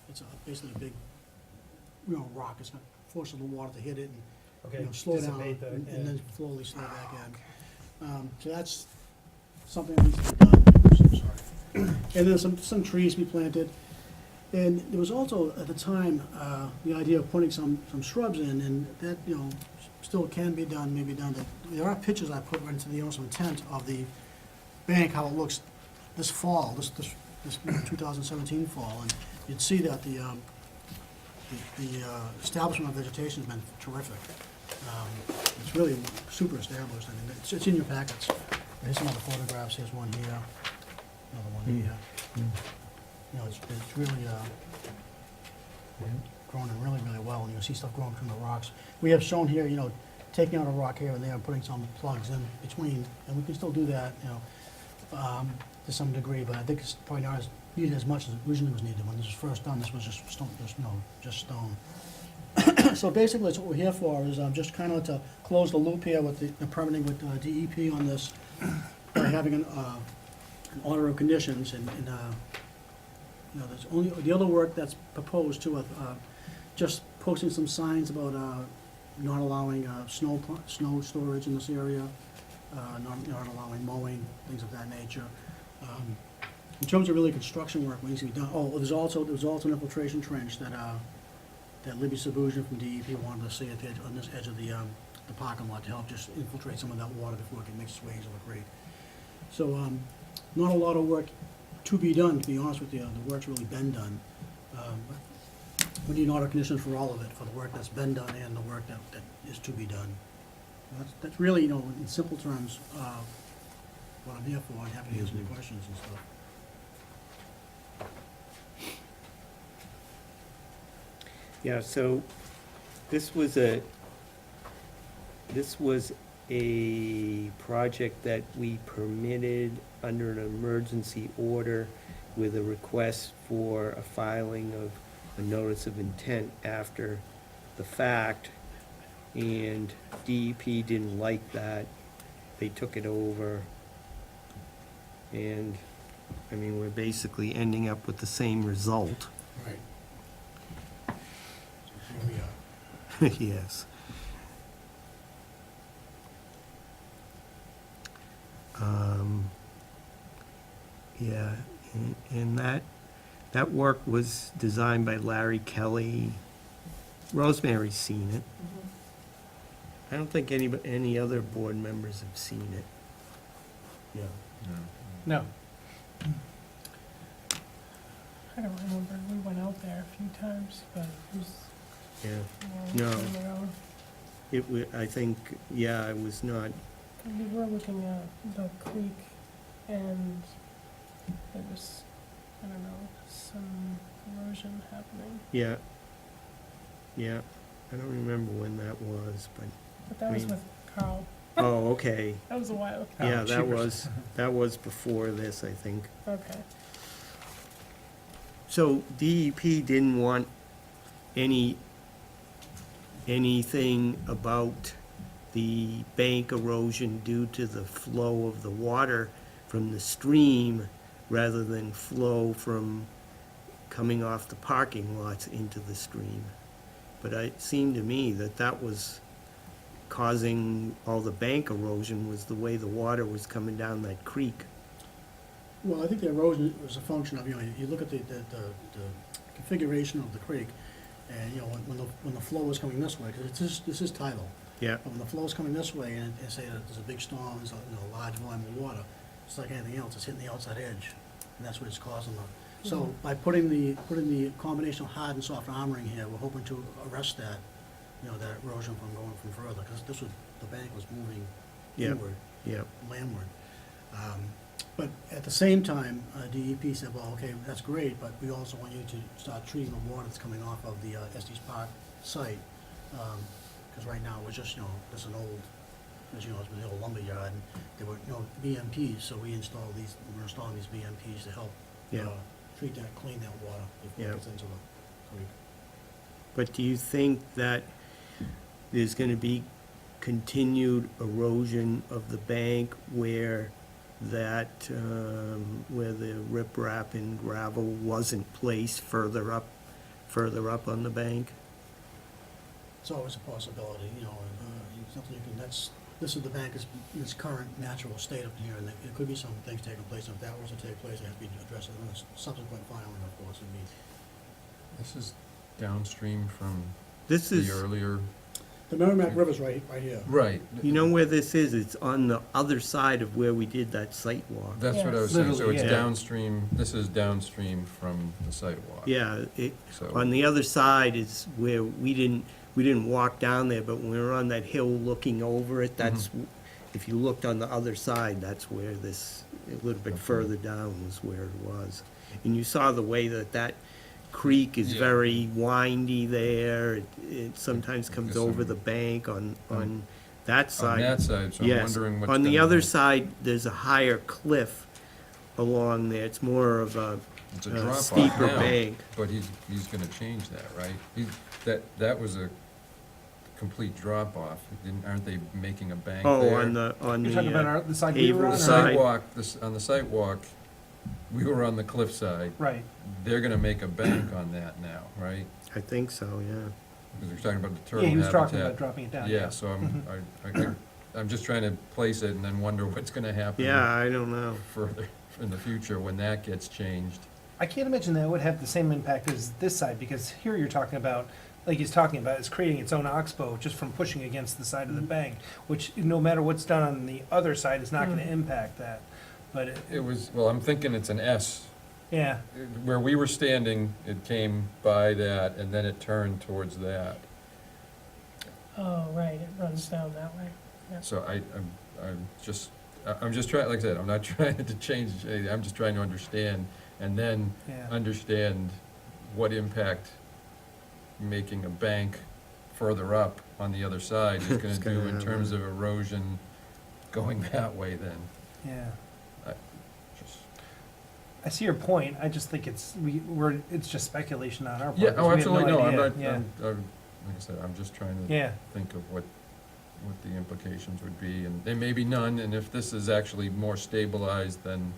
S7: it's basically a big, rock. It's gonna force the water to hit it and slow down and then slowly slow back in. So that's something that needs to be done. I'm sorry. And then some trees be planted. And there was also, at the time, the idea of putting some shrubs in, and that, still can be done, may be done. There are pictures I put into the notice of intent of the bank, how it looks this fall, this 2017 fall, and you'd see that the establishment of vegetation has been terrific. It's really super established. I mean, it's in your packets. Here's some other photographs. Here's one here, another one here. You know, it's really, growing really, really well, and you'll see stuff growing between the rocks. We have shown here, you know, taking out a rock here and there and putting some plugs in between, and we can still do that, you know, to some degree, but I think it's probably not as needed as much as originally was needed. When this was first done, this was just stone, just stone. So basically, that's what we're here for, is just kind of to close the loop here with the permitting with DEP on this, by having an order of conditions, and you know, there's only, the other work that's proposed too, just posting some signs about not allowing snow storage in this area, not allowing mowing, things of that nature. In terms of really construction work, what needs to be done, there's also an infiltration trench that Libby Sabuja from DEP wanted to see at the edge, on this edge of the parking lot, to help just infiltrate some of that water before it can make its way into the creek. So, not a lot of work to be done, to be honest with you. The work's really been done. But we need an order of conditions for all of it, for the work that's been done and the work that is to be done. That's really, you know, in simple terms, what I'm here for. I'm happy to answer any questions and stuff.
S5: Yeah, so this was a project that we permitted under an emergency order with a request for a filing of a notice of intent after the fact, and DEP didn't like that. They took it over, and, I mean, we're basically ending up with the same result.
S7: Right. So here we are.
S5: Yes. Yeah, and that work was designed by Larry Kelly. Rosemary's seen it. I don't think any other board members have seen it. Yeah.
S1: No.
S4: I don't remember, we went out there a few times, but it was
S5: Yeah.
S4: a long
S5: No.
S4: time ago.
S5: I think, yeah, it was not,
S4: We were looking at the creek, and there was, I don't know, some erosion happening,
S5: yeah. Yeah, I don't remember when that was,
S4: but that was
S5: mean-
S4: with Carl,
S5: oh, okay.
S4: that was a while,
S5: Yeah,
S1: cheapers.
S5: that was before this, I think.
S4: okay.
S5: So DEP didn't want anything about the bank erosion due to the flow of the water from the stream rather than flow from coming off the parking lots into the stream. But it seemed to me that was causing all the bank erosion, was the way the water was coming down that creek.
S7: Well, I think the erosion was a function of, you know, you look at the configuration of the creek, and, you know, when the flow is coming this way, because this is tidal.
S5: Yeah,
S7: But when the flow is coming this way, and say that there's a big storm, there's a large volume of water, it's like anything else, it's hitting the outside edge, and that's what it's causing the. So by putting the combination of hard and soft armoring here, we're hoping to arrest that, you know, that erosion from going from further, because the bank was moving
S5: Yeah.
S7: inward,
S5: yeah,
S7: landward. But at the same time, DEP said, well, okay, that's great, but we also want you to start treating the water that's coming off of the Estes Park site. Because right now, we're just, you know, there's an old, as you know, it's been the old lumber yard, and there were, you know, BMPs, so we're installing these BMPs to help
S5: Yeah.
S7: treat that, clean that water before
S5: Yeah.
S7: it gets into the creek.
S5: But do you think that there's gonna be continued erosion of the bank where where the riprap and gravel wasn't placed further up on the bank?
S7: It's always a possibility, you know, and something you can, this is the bank in its current natural state up here, and there could be some things taking place, and if that was to take place, it has to be addressed in a subsequent filing, of course, it'd be.
S2: This is downstream from
S5: This
S2: the
S5: is,
S2: earlier,
S7: The Merrimack River's right here.
S2: right.
S5: you know where this is? It's on the other side of where we did that site walk.
S2: That's what I was
S1: Yes.
S2: saying, so it's
S1: Literally, yeah.
S2: downstream, this is downstream from the sidewalk.
S5: Yeah,
S2: So,
S5: on the other side is where we didn't walk down there, but when we were on that hill looking over it, that's, if you looked on the other side, that's where this, a little bit
S2: Okay.
S5: further down was where it was. And you saw the way that that creek is
S2: Yeah.
S5: very windy there. It sometimes comes
S2: Yes,
S5: over
S2: I'm-
S5: the bank on that side.
S2: On that side, so I'm
S5: Yes.
S2: wondering what's
S5: On the
S2: gonna-
S5: other side, there's a higher cliff along there. It's more of a
S2: It's a drop-off
S5: steeper
S2: now,
S5: bank.
S2: but he's gonna change that, right? That was a complete drop-off. Aren't they making a bank there?
S5: Oh, on the,
S1: You're talking about the side we were
S5: Haverhill
S1: on?
S2: The
S1: or-
S5: side.
S2: sidewalk, on the sidewalk, we were on the cliff side.
S1: Right.
S2: They're gonna make a bank on that now, right?
S5: I think so, yeah.
S2: Because we're talking about the turtle
S1: Yeah, he was
S2: habitat.
S1: talking about dropping it down.
S2: Yeah, so I'm just trying to place it and then wonder what's gonna happen.
S5: Yeah, I don't know.
S2: Further in the future when that gets changed.
S1: I can't imagine that would have the same impact as this side, because here you're talking about, like he's talking about, it's creating its own oxbow just from pushing against the side of the bank, which no matter what's done on the other side is not gonna impact that. But
S2: It was, well, I'm thinking it's an S.
S1: yeah,
S2: Where we were standing, it came by that and then it turned towards that.
S4: Oh, right, it runs down that way. Yeah.
S2: So I'm just trying, like I said, I'm not trying to change anything, I'm just trying to understand and then
S1: yeah.
S2: understand what impact making a bank further up on the other side is gonna
S5: It's gonna
S2: do in
S5: have
S2: terms
S5: a-
S2: of erosion going that way then.
S1: Yeah.
S2: Just-
S1: I see your point. I just think it's just speculation on our part.
S2: Yeah,
S1: 'cause
S2: oh,
S1: we have
S2: absolutely, no, I'm
S1: idea.
S2: not,
S1: Yeah.
S2: like I said, I'm just trying to
S1: Yeah,
S2: think of what the implications would be, and there may be none, and if this is actually more stabilized than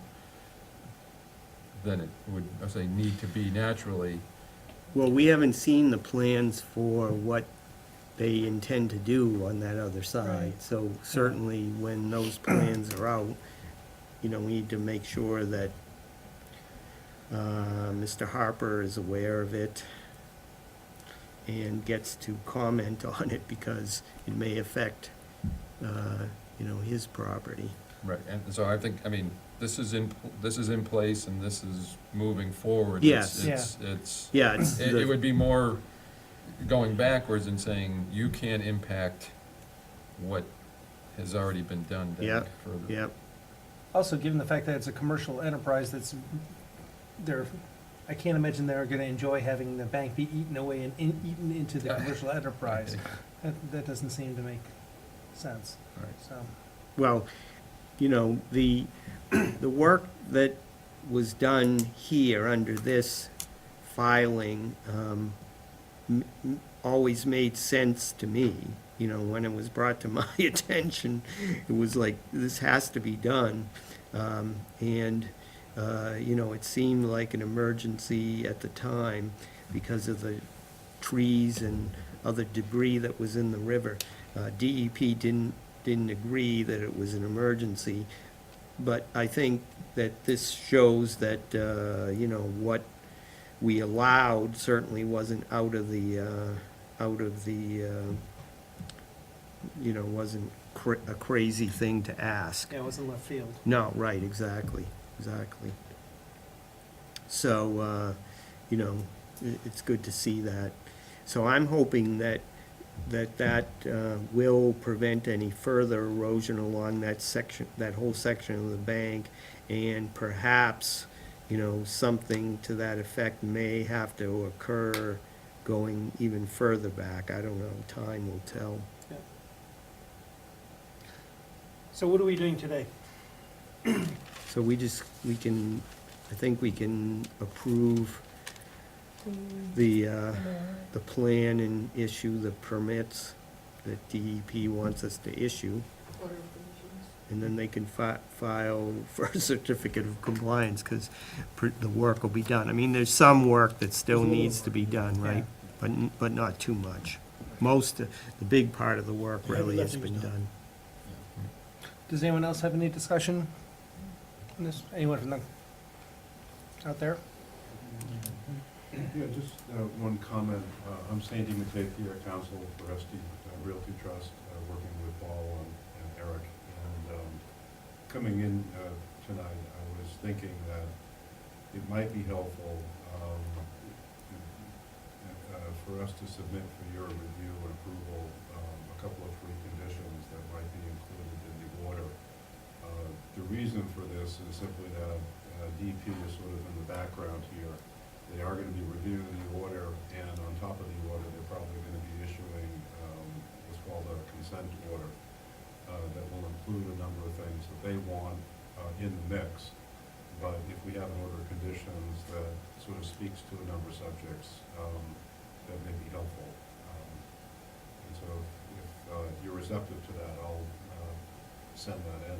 S2: it would, I say, need to be naturally.
S5: Well, we haven't seen the plans for what they intend to do on that other side.
S4: Right.
S5: So certainly, when those plans are out, we need to make sure that Mr. Harper is aware of it and gets to comment on it, because it may affect, his property.
S2: Right, and so I think, I mean, this is in place and this is moving forward.
S5: Yes.
S2: Yeah,
S5: Yeah, it's
S2: it would be more going backwards and saying, you can't impact what has already been done down
S5: Yep,
S2: further.
S5: Yep,
S1: also, given the fact that it's a commercial enterprise I can't imagine they're gonna enjoy having the bank be eaten away and eaten into the commercial enterprise. That doesn't seem to make sense,
S2: Right.
S1: so.
S5: well, the work that was done here under this filing always made sense to me. When it was brought to my attention, it was like, this has to be done. It seemed like an emergency at the time because of the trees and other debris that was in the river. DEP didn't agree that it was an emergency, but I think that this shows that, what we allowed certainly wasn't out of the, wasn't a crazy thing to ask.
S1: Yeah, it wasn't left field.
S5: No, right, exactly. So, it's good to see that. So I'm hoping that will prevent any further erosion along that section, that whole section of the bank, and perhaps, something to that effect may have to occur going even further back. I don't know, time will tell.
S1: So what are we doing today?
S5: So I think we can approve the plan and issue the permits that DEP wants us to issue,
S3: Order of conditions.
S5: and then they can file for a certificate of compliance, because the work will be done. I mean, there's some work that still needs to be done, right? But not too much. The big part of the work really has been done.
S1: Does anyone else have any discussion on this? Anyone from the, out there?
S8: Yeah, just one comment. I'm Sandy Matejka, counsel for SD Realty Trust, working with Paul and Eric. And coming in tonight, I was thinking that it might be helpful for us to submit for your review and approval a couple of conditions that might be included in the order. The reason for this is simply that DEP is sort of in the background here. They are gonna be reviewing the order, and on top of the order, they're probably gonna be issuing what's called a consent order that will include a number of things that they want in the mix. But if we have an order of conditions that sort of speaks to a number of subjects, that may be helpful. And so if you're receptive to that, I'll send that in.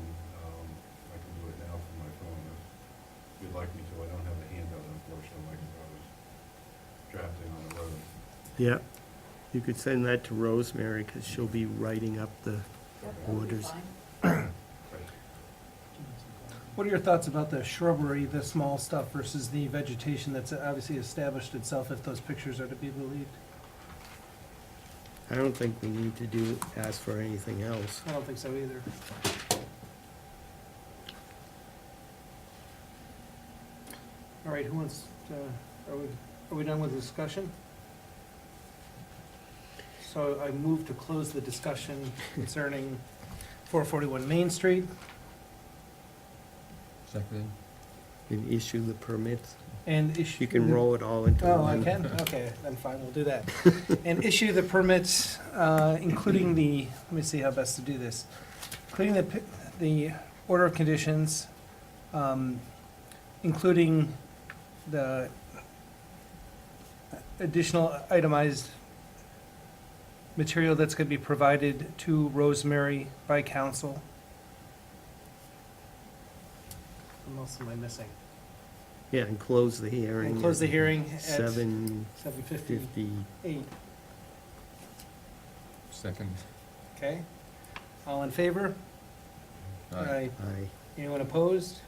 S8: I can do it now from my phone if you'd like me to. I don't have a handout, unfortunately, because I was drafting on the road.
S5: Yeah, you could send that to Rosemary, because she'll be writing up the orders.
S1: What are your thoughts about the shrubbery, the small stuff versus the vegetation that's obviously established itself, if those pictures are to be believed?
S5: I don't think we need to ask for anything else.
S1: I don't think so either. All right, who wants to, are we done with the discussion? So I move to close the discussion concerning 441 Main Street
S2: Seconded?
S5: And issue the permits.
S1: and issue.
S5: You can roll it all into one.
S1: Oh, I can? Okay, then fine, we'll do that. And issue the permits, including the, let me see how best to do this, including the order of conditions, including the additional itemized material that's going to be provided to Rosemary by council. What else am I missing?
S5: Yeah, and close the hearing.
S1: And close the hearing at
S5: 7:58.
S1: 7:58.
S2: Second?
S1: Okay. All in favor?
S2: Aye.
S5: Aye.
S1: Anyone opposed?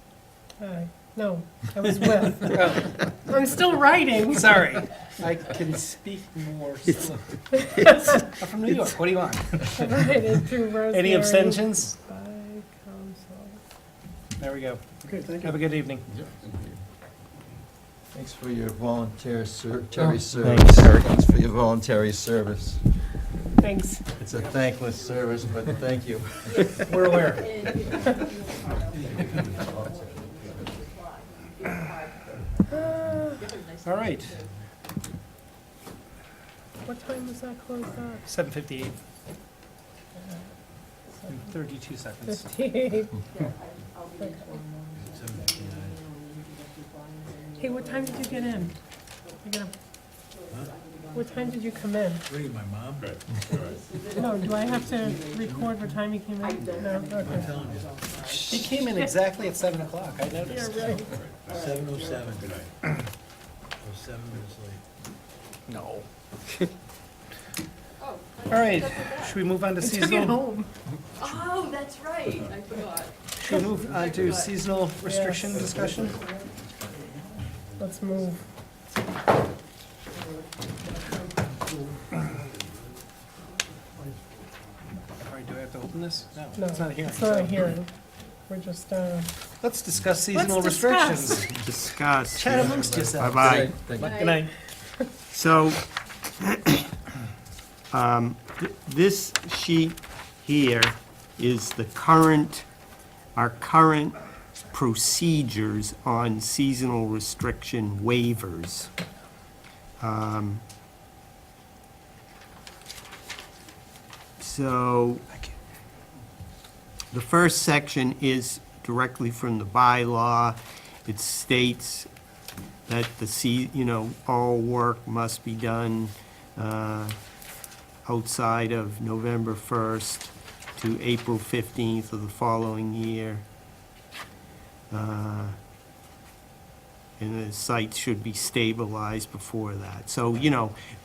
S4: Aye. No, I was with.
S1: Oh,
S4: I'm still writing.
S1: sorry. I can speak more slowly. I'm from New York. What do you want?
S4: Provided to Rosemary.
S1: Any abstentions?
S4: By council.
S1: There we go.
S7: Okay, thank
S1: Have a
S7: you.
S1: good evening.
S9: Thanks for your voluntary
S1: Oh,
S9: service.
S5: thanks.
S9: Thanks for your voluntary service.
S4: Thanks.
S9: It's a thankless service, but thank you.
S1: We're aware. All right.
S4: What time was that closed at?
S1: 7:58 and 32 seconds.
S4: 58. Hey, what time did you get in? What time did you come in?
S10: Read my mom.
S4: No, do I have to record what time you came in? No, okay.
S1: He came in exactly at 7 o'clock. I noticed.
S4: Yeah, right.
S10: 7:07. I was 7 minutes late.
S1: No.
S3: Oh.
S1: All right. Should we move on to
S4: I took it
S1: seasonal?
S4: home.
S3: Oh, that's right, I forgot.
S1: Should we move on to seasonal restriction
S4: Yes.
S1: discussion?
S4: Let's move.
S1: All right, do I have to open this?
S4: No,
S1: It's not a hearing.
S4: It's not a
S1: so-
S4: hearing. We're just,
S1: Let's discuss seasonal
S4: Let's discuss.
S1: restrictions.
S5: Discuss.
S1: Chat
S5: yeah.
S1: amongst yourselves.
S5: Bye-bye.
S2: Thank you.
S1: Good night.
S5: So, this sheet here is the our current procedures on seasonal restriction waivers. So, the first section is directly from the bylaw. It states that all work must be done outside of November 1st to April 15th of the following year. And the site should be stabilized before that. So,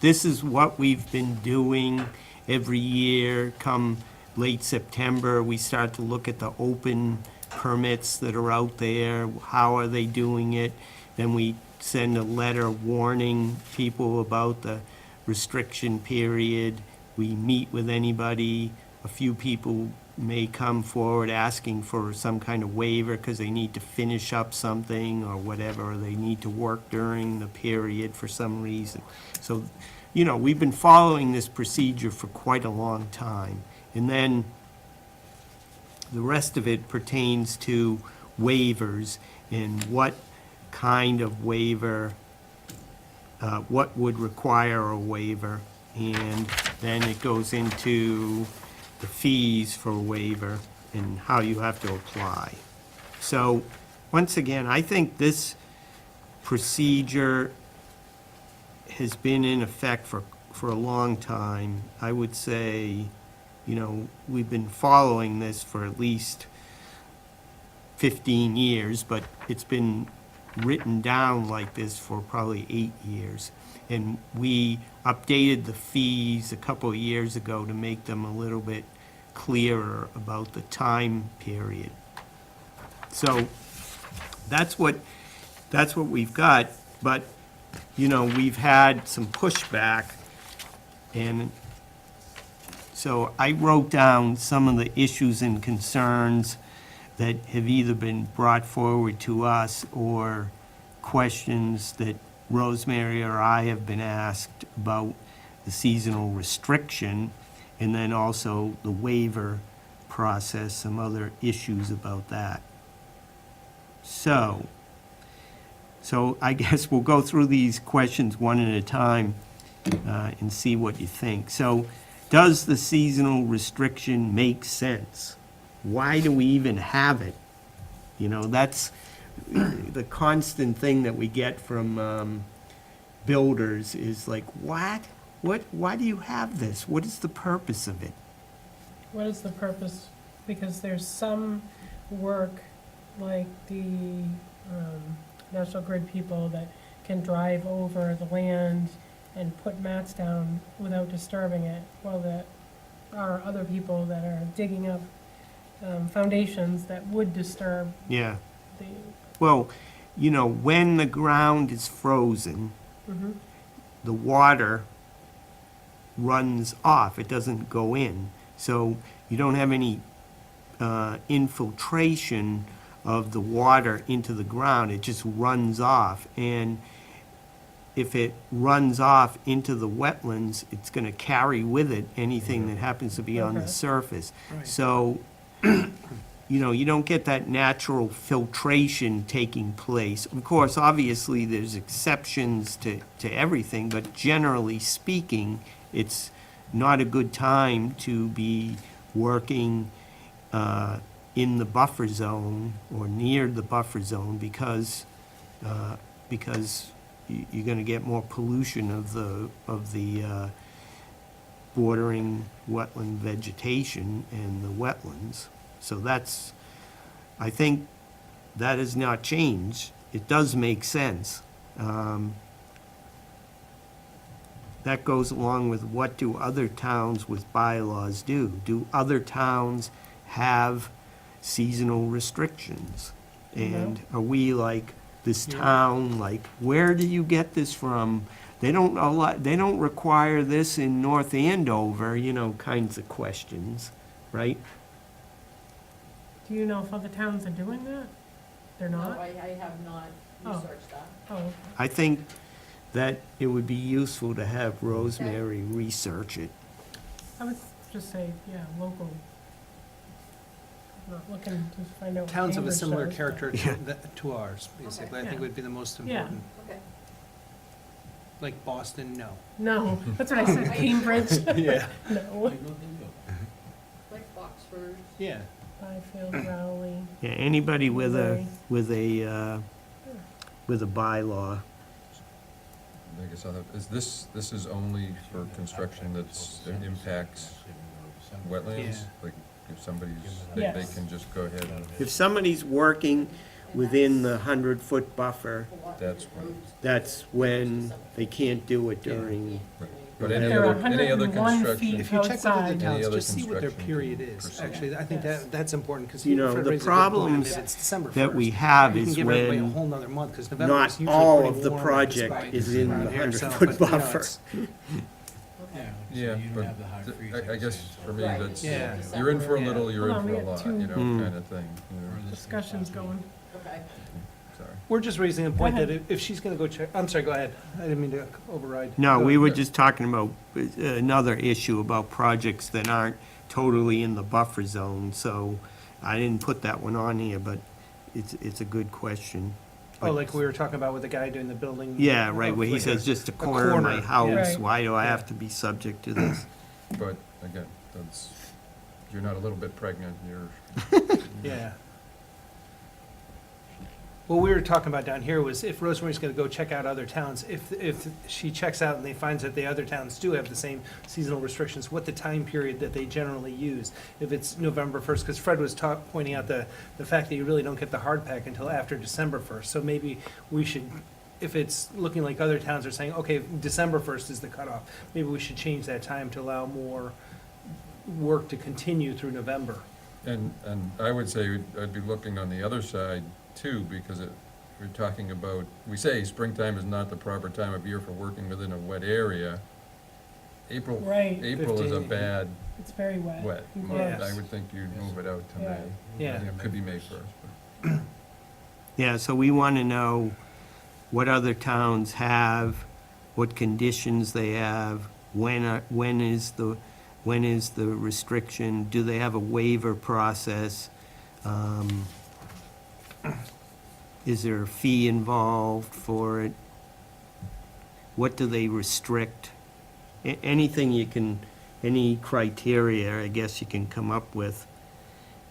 S5: this is what we've been doing every year. Come late September, we start to look at the open permits that are out there. How are they doing it? Then we send a letter warning people about the restriction period. We meet with anybody. A few people may come forward asking for some kind of waiver because they need to finish up something or whatever, or they need to work during the period for some reason. So, we've been following this procedure for quite a long time. And then the rest of it pertains to waivers. and what kind of waiver, what would require a waiver, and then it goes into the fees for a waiver and how you have to apply. So, once again, I think this procedure has been in effect for a long time. I would say, you know, we've been following this for at least 15 years, but it's been written down like this for probably 8 years. And we updated the fees a couple of years ago to make them a little bit clearer about the time period. So that's what we've got, but, you know, we've had some pushback, and so I wrote down some of the issues and concerns that have either been brought forward to us or questions that Rosemary or I have been asked about the seasonal restriction, and then also the waiver process, some other issues about that. So I guess we'll go through these questions one at a time and see what you think. So, does the seasonal restriction make sense? Why do we even have it? You know, that's the constant thing that we get from builders is like, what? Why do you have this? What is the purpose of it?
S4: What is the purpose? Because there's some work, like the National Grid people that can drive over the land and put mats down without disturbing it, while there are other people that are digging up foundations that would disturb
S5: Yeah.
S4: the,
S5: Well, you know, when the ground is frozen,
S4: mhm.
S5: the water runs off. It doesn't go in. So you don't have any infiltration of the water into the ground. It just runs off. And if it runs off into the wetlands, it's going to carry with it anything that happens to be on the
S4: Okay.
S5: surface.
S1: Right.
S5: So, you know, you don't get that natural filtration taking place. Of course, obviously, there's exceptions to everything, but generally speaking, it's not a good time to be working in the buffer zone or near the buffer zone because you're going to get more pollution of the bordering wetland vegetation and the wetlands. So that's, I think that has not changed. It does make sense. That goes along with what do other towns with bylaws do? Do other towns have seasonal restrictions? And are we like this town, like, where do you get this from? They don't require this in North Andover, you know, kinds of questions, right?
S4: Do you know if other towns are doing that? They're
S3: No,
S4: not?
S3: I have not
S4: Oh.
S3: researched that.
S4: Oh, okay.
S5: I think that it would be useful to have Rosemary research it.
S4: I would just say, yeah, local. Not looking to find out. what
S1: Towns of a
S4: Cambridge
S1: similar
S4: does, but-
S1: character
S5: Yeah.
S1: to ours, basically, I think
S4: Yeah.
S1: would be the most
S4: Yeah.
S1: important.
S3: Okay.
S1: Like Boston, no.
S4: No, that's what I said, Cambridge,
S1: Yeah.
S4: no.
S3: Like Oxford.
S1: Yeah.
S4: Byfield, Rowley,
S5: Yeah, anybody with a,
S4: Right.
S5: with a, with a bylaw.
S2: I guess this is only for construction that impacts wetlands?
S1: Yeah.
S2: Like, if somebody's,
S4: Yes.
S2: they can just go ahead and,
S5: If somebody's working within the 100-foot buffer,
S2: that's when,
S5: that's when they can't do it during,
S2: but any
S4: There are
S2: any other
S4: 101
S2: construction.
S4: feet.
S1: If you check with other
S4: Outside.
S2: Any
S1: towns,
S2: other
S1: just see what their
S2: construction
S1: period
S2: can
S1: is.
S2: proceed.
S1: Actually, I think
S4: Yes.
S1: that's important, because
S5: You know,
S1: Fred
S5: the
S1: raised a good point. I mean,
S5: problems
S1: it's December 1st.
S5: that we have
S1: You can
S5: is
S1: give everybody a
S5: when
S1: whole nother month, because November is
S5: not
S1: usually
S5: all
S1: pretty
S5: of the
S1: warm
S5: project
S1: despite
S5: is in the
S1: around here, so,
S5: 100-foot
S1: but, you know,
S5: buffer.
S1: it's-
S2: Yeah, but I guess for me,
S3: Right.
S2: that's,
S1: Yeah.
S2: you're in for a
S1: Yeah.
S2: little, you're
S4: Hold
S2: in
S4: on,
S2: for
S4: we
S2: a
S4: got
S2: lot, you
S4: two-
S2: know, kind of thing, you know,
S4: discussions going.
S3: Okay.
S2: sorry.
S1: We're just raising a point
S4: Go
S1: that if she's gonna go check, I'm sorry, go ahead. I didn't mean to override.
S5: No,
S1: Go
S5: we
S1: ahead.
S5: were just talking about another issue about projects that aren't totally in the buffer zone, so I didn't put that one on here, but it's a good question.
S1: Oh, like we were talking about with the guy doing the building?
S5: Yeah, right, where he
S1: like
S5: says just a corner of my
S1: corner,
S5: house,
S4: Right.
S5: why do I
S1: Yeah.
S5: have to be subject to this?
S2: But again, that's, you're not a little bit pregnant, you're,
S1: Yeah. What we were talking about down here was if Rosemary's gonna go check out other towns, if she checks out and they finds that the other towns do have the same seasonal restrictions, what the time period that they generally use. If it's November 1st, because Fred was pointing out the fact that you really don't get the hard pack until after December 1st. So maybe we should, if it's looking like other towns are saying, okay, December 1st is the cutoff, maybe we should change that time to allow more work to continue through November.
S2: and I would say I'd be looking on the other side too, because we're talking about, we say springtime is not the proper time of year for working within a wet area. April
S4: Right.
S2: is a
S1: 15.
S2: bad
S4: It's very wet.
S2: wet
S4: and
S2: month.
S1: Yes.
S2: I would think you'd move it out to
S4: Yeah.
S2: May.
S1: Yeah.
S2: It could be May 1st.
S5: Yeah, so we want to know what other towns have, what conditions they have, when is the restriction, do they have a waiver process? Is there a fee involved for it? What do they restrict? Anything you can, any criteria, I guess you can come up with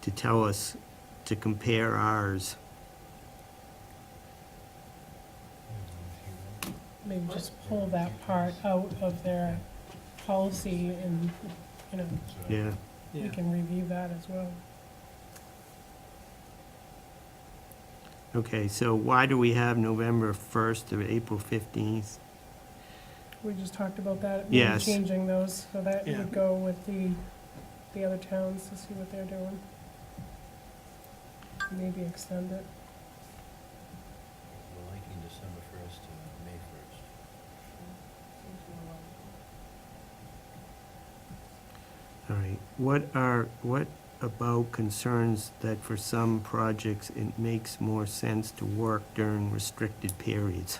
S5: to tell us, to compare ours.
S4: Maybe just pull that part out of their policy and,
S5: Yeah.
S4: we
S1: Yeah.
S4: can review that as well.
S5: Okay, so why do we have November 1st to April 15th?
S4: We just talked about that, maybe
S5: Yes.
S4: changing those, so that
S1: Yeah.
S4: would go with the other towns to see what they're doing. Maybe extend it.
S10: We're liking December 1st to May 1st.
S5: All right, what about concerns that for some projects it makes more sense to work during restricted periods?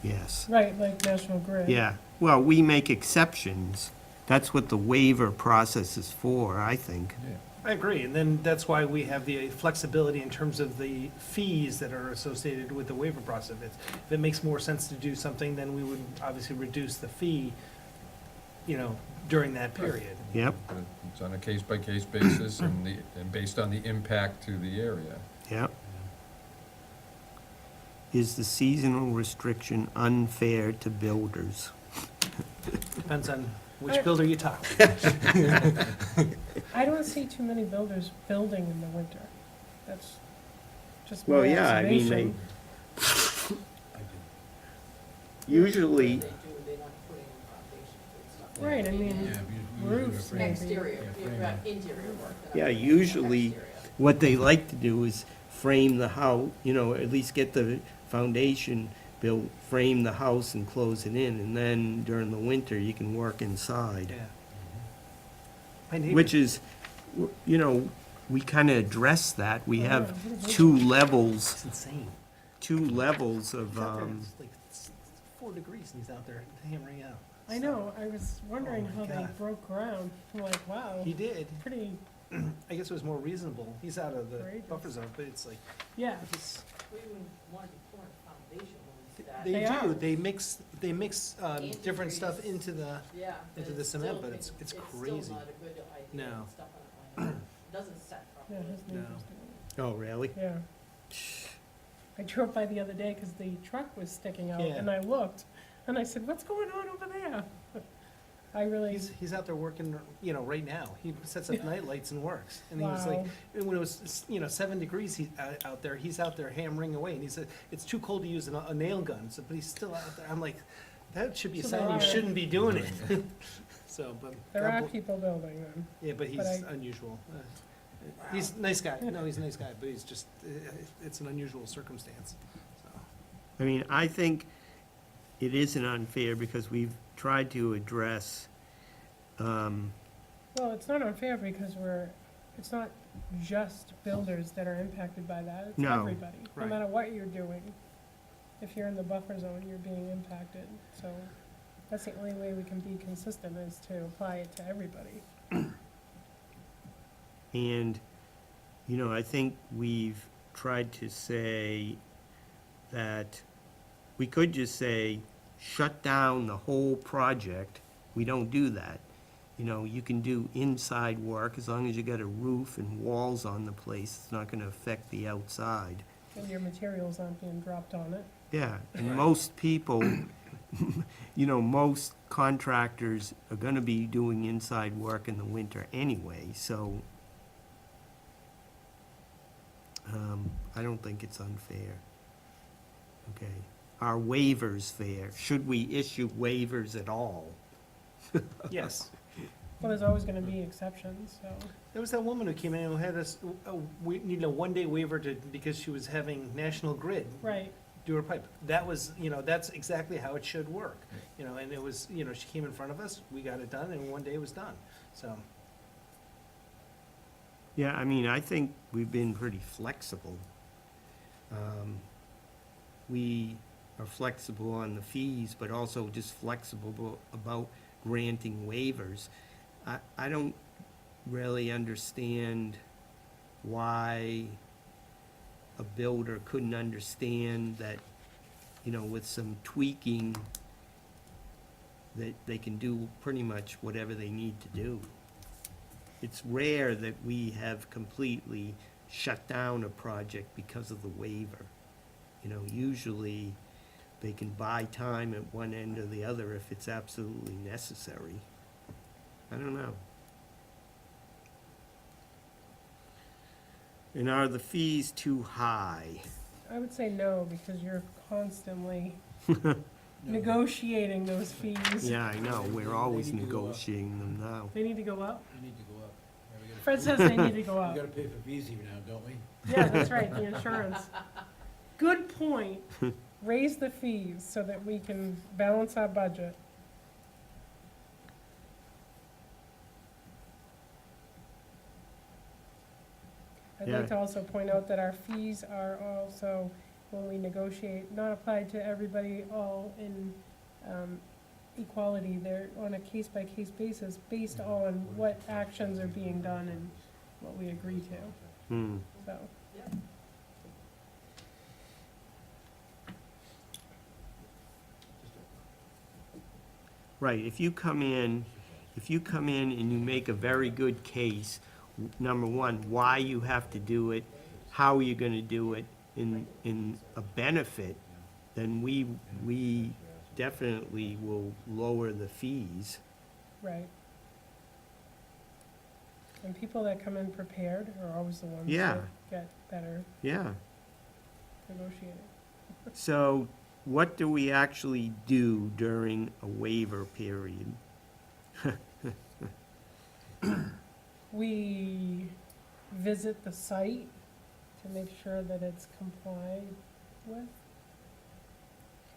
S5: Yes.
S4: Right, like National Grid.
S5: Yeah, well, we make exceptions. That's what the waiver process is for, I think.
S1: I agree, and then that's why we have the flexibility in terms of the fees that are associated with the waiver process. If it makes more sense to do something, then we would obviously reduce the fee, during that period.
S5: Yep,
S2: But it's on a case-by-case basis and based on the impact to the area.
S5: yep. Is the seasonal restriction unfair to builders?
S1: Depends on
S4: I-
S1: which builder you talk to.
S4: I don't see too many builders building in the winter. That's just my
S5: Well, yeah, I mean,
S4: observation.
S10: I do.
S5: Usually,
S3: They do, they don't put in foundations and stuff.
S4: Right, I
S10: Yeah,
S4: mean,
S10: we usually
S4: roofs,
S10: frame-
S4: maybe.
S3: Exterior,
S10: Yeah,
S3: you've
S10: frame
S3: got
S10: it.
S3: interior work. that
S5: Yeah,
S3: I'm doing,
S5: usually-
S3: exterior.
S5: what they like to do is frame the house, at least get the foundation built, frame the house and close it in, and then during the winter, you can work inside.
S1: Yeah. My neighbor-
S5: Which is, we kind of address that. We
S4: Oh,
S5: have
S4: what is it?
S5: two levels,
S1: It's insane.
S5: of,
S1: He's out there, it's like 4 degrees and he's out there hammering out.
S4: I know, I was wondering
S1: Oh my
S4: how they
S1: God.
S4: broke ground. I'm like, wow,
S1: He did.
S4: pretty,
S1: I guess it was more reasonable. He's out of the
S4: Courageous.
S1: buffer zone, but it's like,
S4: yeah.
S1: it's,
S3: We even wanted to pour a foundation when we did that.
S1: they
S4: They
S1: do,
S4: are.
S1: they mix different stuff
S3: Antifreeze.
S1: into the,
S3: Yeah.
S1: into
S3: but
S1: the
S3: it's
S1: cement,
S3: still-
S1: but it's
S3: still
S1: crazy.
S3: not a good idea,
S1: No.
S3: and stuff on it, it doesn't set
S4: Yeah,
S3: properly.
S4: his neighbor's doing
S5: oh, really?
S4: it. Yeah. I drove by the other day because the truck was sticking out,
S1: Yeah.
S4: and I looked, and I said, what's going on over there? I really,
S1: He's out there working, right now. He sets up night lights and works. And he was like,
S4: wow.
S1: and when it was, 7 degrees out there, he's out there hammering away. And he said, it's too cold to use a nail gun, so, but he's still out there. I'm like, that should be a
S4: So
S1: sign
S4: there
S1: you
S4: are-
S1: shouldn't be doing it. So, but.
S4: There
S1: God
S4: are
S1: bl-
S4: people building them.
S1: Yeah, but he's
S4: but I-
S1: unusual. He's a nice guy. No, he's a nice guy, but he's just, it's an unusual circumstance, so.
S5: I mean, I think it isn't unfair because we've tried to address,
S4: Well, it's not unfair because it's not just builders that are impacted by that, it's
S5: No.
S4: everybody. No
S1: Right.
S4: matter what you're doing, if you're in the buffer zone, you're being impacted. So that's the only way we can be consistent is to apply it to everybody.
S5: and, I think we've tried to say that we could just say, shut down the whole project. We don't do that. You know, you can do inside work as long as you got a roof and walls on the place. It's not gonna affect the outside.
S4: And your materials aren't being dropped on it.
S5: Yeah, and most people, you know, most contractors are gonna be doing inside work in the winter anyway, so I don't think it's unfair. Okay. Are waivers fair? Should we issue waivers at all?
S1: Yes.
S4: Well, there's always gonna be exceptions, so.
S1: There was that woman who came in who had us, we needed a one-day waiver to, because she was having National Grid
S4: Right,
S1: do her pipe. That was, you know, that's exactly how it should work. You know, and it was, you know, she came in front of us, we got it done, and one day it was done. So,
S5: Yeah, I mean, I think we've been pretty flexible. We are flexible on the fees, but also just flexible about granting waivers. I don't really understand why a builder couldn't understand that, you know, with some tweaking, that they can do pretty much whatever they need to do. It's rare that we have completely shut down a project because of the waiver. You know, usually they can buy time at one end or the other if it's absolutely necessary. I don't know. And are the fees too high?
S4: I would say no, because you're constantly negotiating those fees.
S5: Yeah, I know, we're always
S10: They need to go up.
S5: negotiating them now.
S4: They need to go up.
S10: You need to go up. Yeah, we gotta-
S4: Fred says they need to go
S10: We
S4: up.
S10: gotta pay for fees even now, don't we?
S4: Yeah, that's right, the insurance. Good point. Raise the fees so that we can balance our budget. I'd
S5: Yeah.
S4: like to also point out that our fees are also, when we negotiate, not applied to everybody all in equality. They're on a case-by-case basis based on what actions are being done and what we agree to, so.
S3: Yep.
S5: Right, if you come in and you make a very good case, number one, why you have to do it, how you're gonna do it in a benefit, then we definitely will lower the fees.
S4: Right. And people that come in prepared are always the ones
S5: Yeah.
S4: that get better
S5: Yeah,
S4: negotiating.
S5: so what do we actually do during a waiver period?
S4: We visit the site to make sure that it's complied with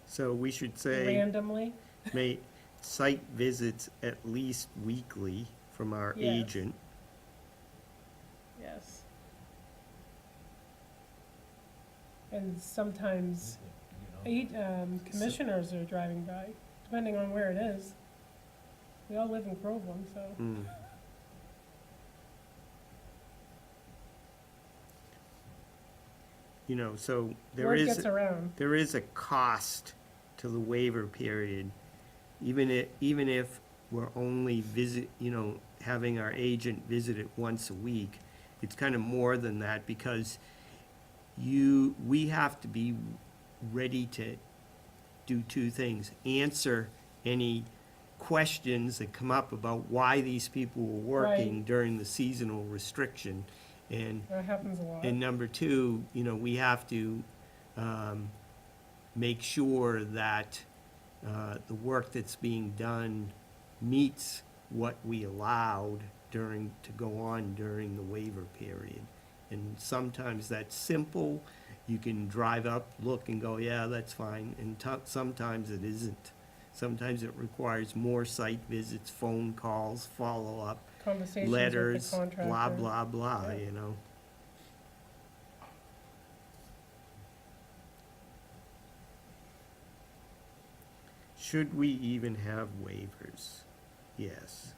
S5: So we should say,
S4: randomly.
S5: may, site visits at least weekly from our
S4: Yes.
S5: agent.
S4: Yes. And sometimes commissioners are driving by, depending on where it is. We all live in Groveland, so.
S5: Hmm. You know, so there
S4: Word
S5: is,
S4: gets around.
S5: there is a cost to the waiver period. Even if we're only having our agent visit it once a week, it's kind of more than that because we have to be ready to do two things. Answer any questions that come up about why these people were working
S4: Right.
S5: during the seasonal restriction. And
S4: That happens a lot.
S5: and number two, we have to make sure that the work that's being done meets what we allowed to go on during the waiver period. And sometimes that's simple. You can drive up, look, and go, yeah, that's fine. And sometimes it isn't. Sometimes it requires more site visits, phone calls, follow-up,
S4: Conversations with
S5: letters,
S4: the contractor.
S5: blah, blah, blah,
S4: Yeah.
S5: Should we even have waivers? Yes.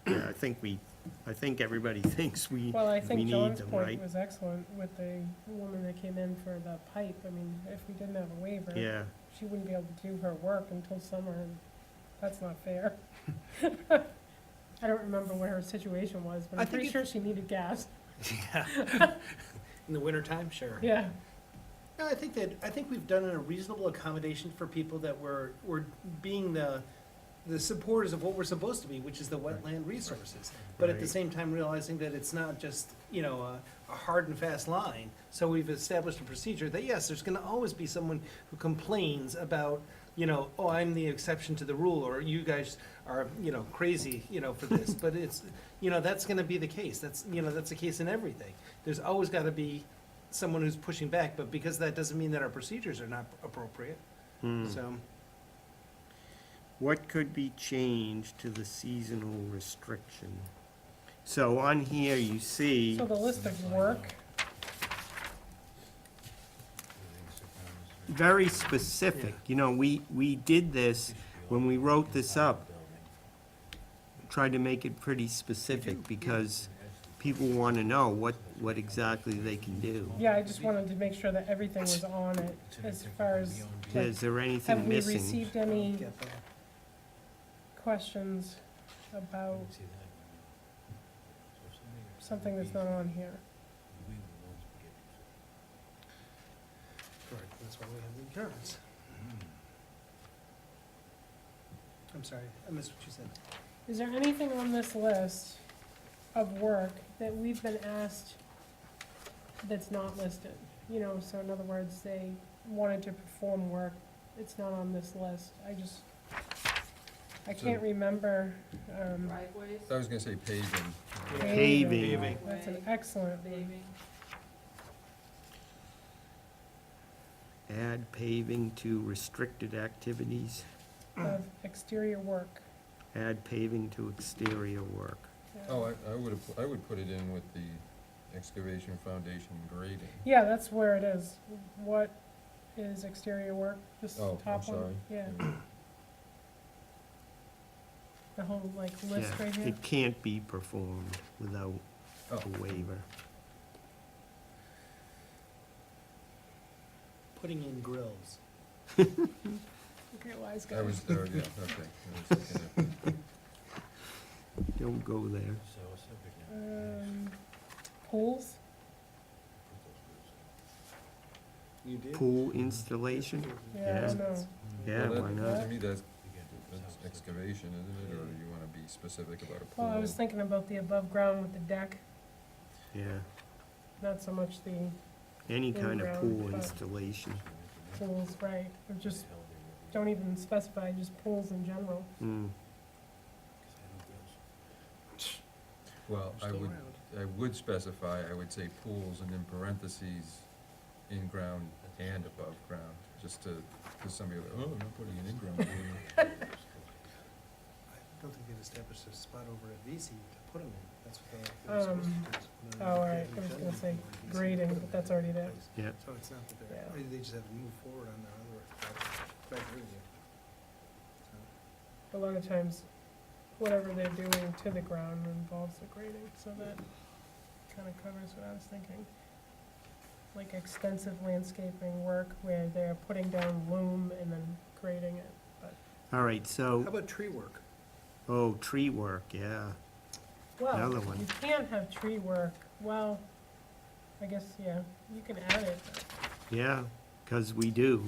S5: Yeah, I think we I think everybody thinks
S4: Well, I
S5: we
S4: think
S5: need
S4: John's
S5: them,
S4: point
S5: right?
S4: was excellent with the woman that came in for the pipe. I mean, if we didn't have a waiver,
S5: Yeah,
S4: she wouldn't be able to do her work until summer, and that's not fair. I don't remember what her situation was, but
S1: I
S4: I'm
S1: think
S4: pretty
S1: it-
S4: sure she needed gas.
S1: Yeah. In the wintertime, sure.
S4: Yeah,
S1: No, I think we've done a reasonable accommodation for people that were being the supporters of what we're supposed to be, which is the wetland resources. But at the
S5: Right.
S1: same time, realizing that it's not just, a hard and fast line. So we've established a procedure that, yes, there's gonna always be someone who complains about, oh, I'm the exception to the rule, or you guys are, crazy, for this. But it's, that's gonna be the case. That's the case in everything. There's always gotta be someone who's pushing back, but because that doesn't mean that our procedures are not appropriate. So,
S5: what could be changed to the seasonal restriction? So on here, you see,
S4: so the list of work,
S5: very specific, we did this, when we wrote this up, tried to make it pretty specific, because people want to know what exactly they can do.
S4: yeah, I just wanted to make sure that everything was on it as far as, like,
S5: Is there anything
S4: have we
S5: missing?
S4: received any
S1: get that.
S4: questions about something that's not on here?
S1: Right, that's why we have the insurance. I'm sorry, I missed what you said.
S4: Is there anything on this list of work that we've been asked that's not listed? So in other words, they wanted to perform work, it's not on this list. I can't remember,
S3: Driveways.
S2: I was gonna say paving.
S5: Paving.
S4: That's an excellent one.
S3: Paving.
S5: Add paving to restricted activities,
S4: Of exterior work.
S5: add paving to exterior work.
S4: Yeah.
S2: Oh, I would put it in with the excavation, foundation, grading.
S4: Yeah, that's where it is. What is exterior work? This
S2: Oh, I'm
S4: top one?
S2: sorry.
S4: Yeah. The whole, like, list
S5: Yeah,
S4: right here?
S5: it can't be performed without
S2: Oh.
S5: a waiver.
S1: Putting in grills.
S4: Okay, wise guy.
S2: I was, yeah, okay. I was thinking of-
S5: Don't go there.
S4: Pools?
S1: You did?
S5: Pool installation?
S4: Yeah, I don't know.
S5: Yeah,
S2: Well,
S5: why
S2: that-
S5: not?
S2: To me, that's excavation, isn't it, or you wanna be specific about a pool?
S4: Well, I was thinking about the above ground with the deck,
S5: Yeah,
S4: not so much the
S5: any kind of
S4: In-ground,
S5: pool
S4: but-
S5: installation.
S4: pools, right? Or just, don't even specify, just pools in general.
S5: Mm.
S2: Well, I
S1: Still
S2: would,
S1: around.
S2: I would specify, I would say pools and in parentheses, in-ground and above ground, just to, because somebody will, oh, I'm not putting an in-ground pool in.
S1: I don't think they've established a spot over at VC to put them in. That's what they're supposed to do. is put 'em in
S4: Oh, all
S1: the
S4: right, I was gonna say
S1: VC,
S4: grading,
S1: put 'em
S4: but that's
S1: in.
S4: already there.
S5: Yeah,
S1: So it's not that
S4: Yeah.
S1: they just have to move forward on their other project. But I agree with you. So,
S4: A lot of times, whatever they're doing to the ground involves the grading, so that kind of covers what I was thinking. Like extensive landscaping work where they're putting down loam and then grading it, but,
S5: all right,
S1: How
S5: so,
S1: about tree work?
S5: oh, tree work, yeah.
S4: well,
S5: Another one.
S4: you can't have tree work, well, I guess, yeah, you can add it, but
S5: Yeah, because we do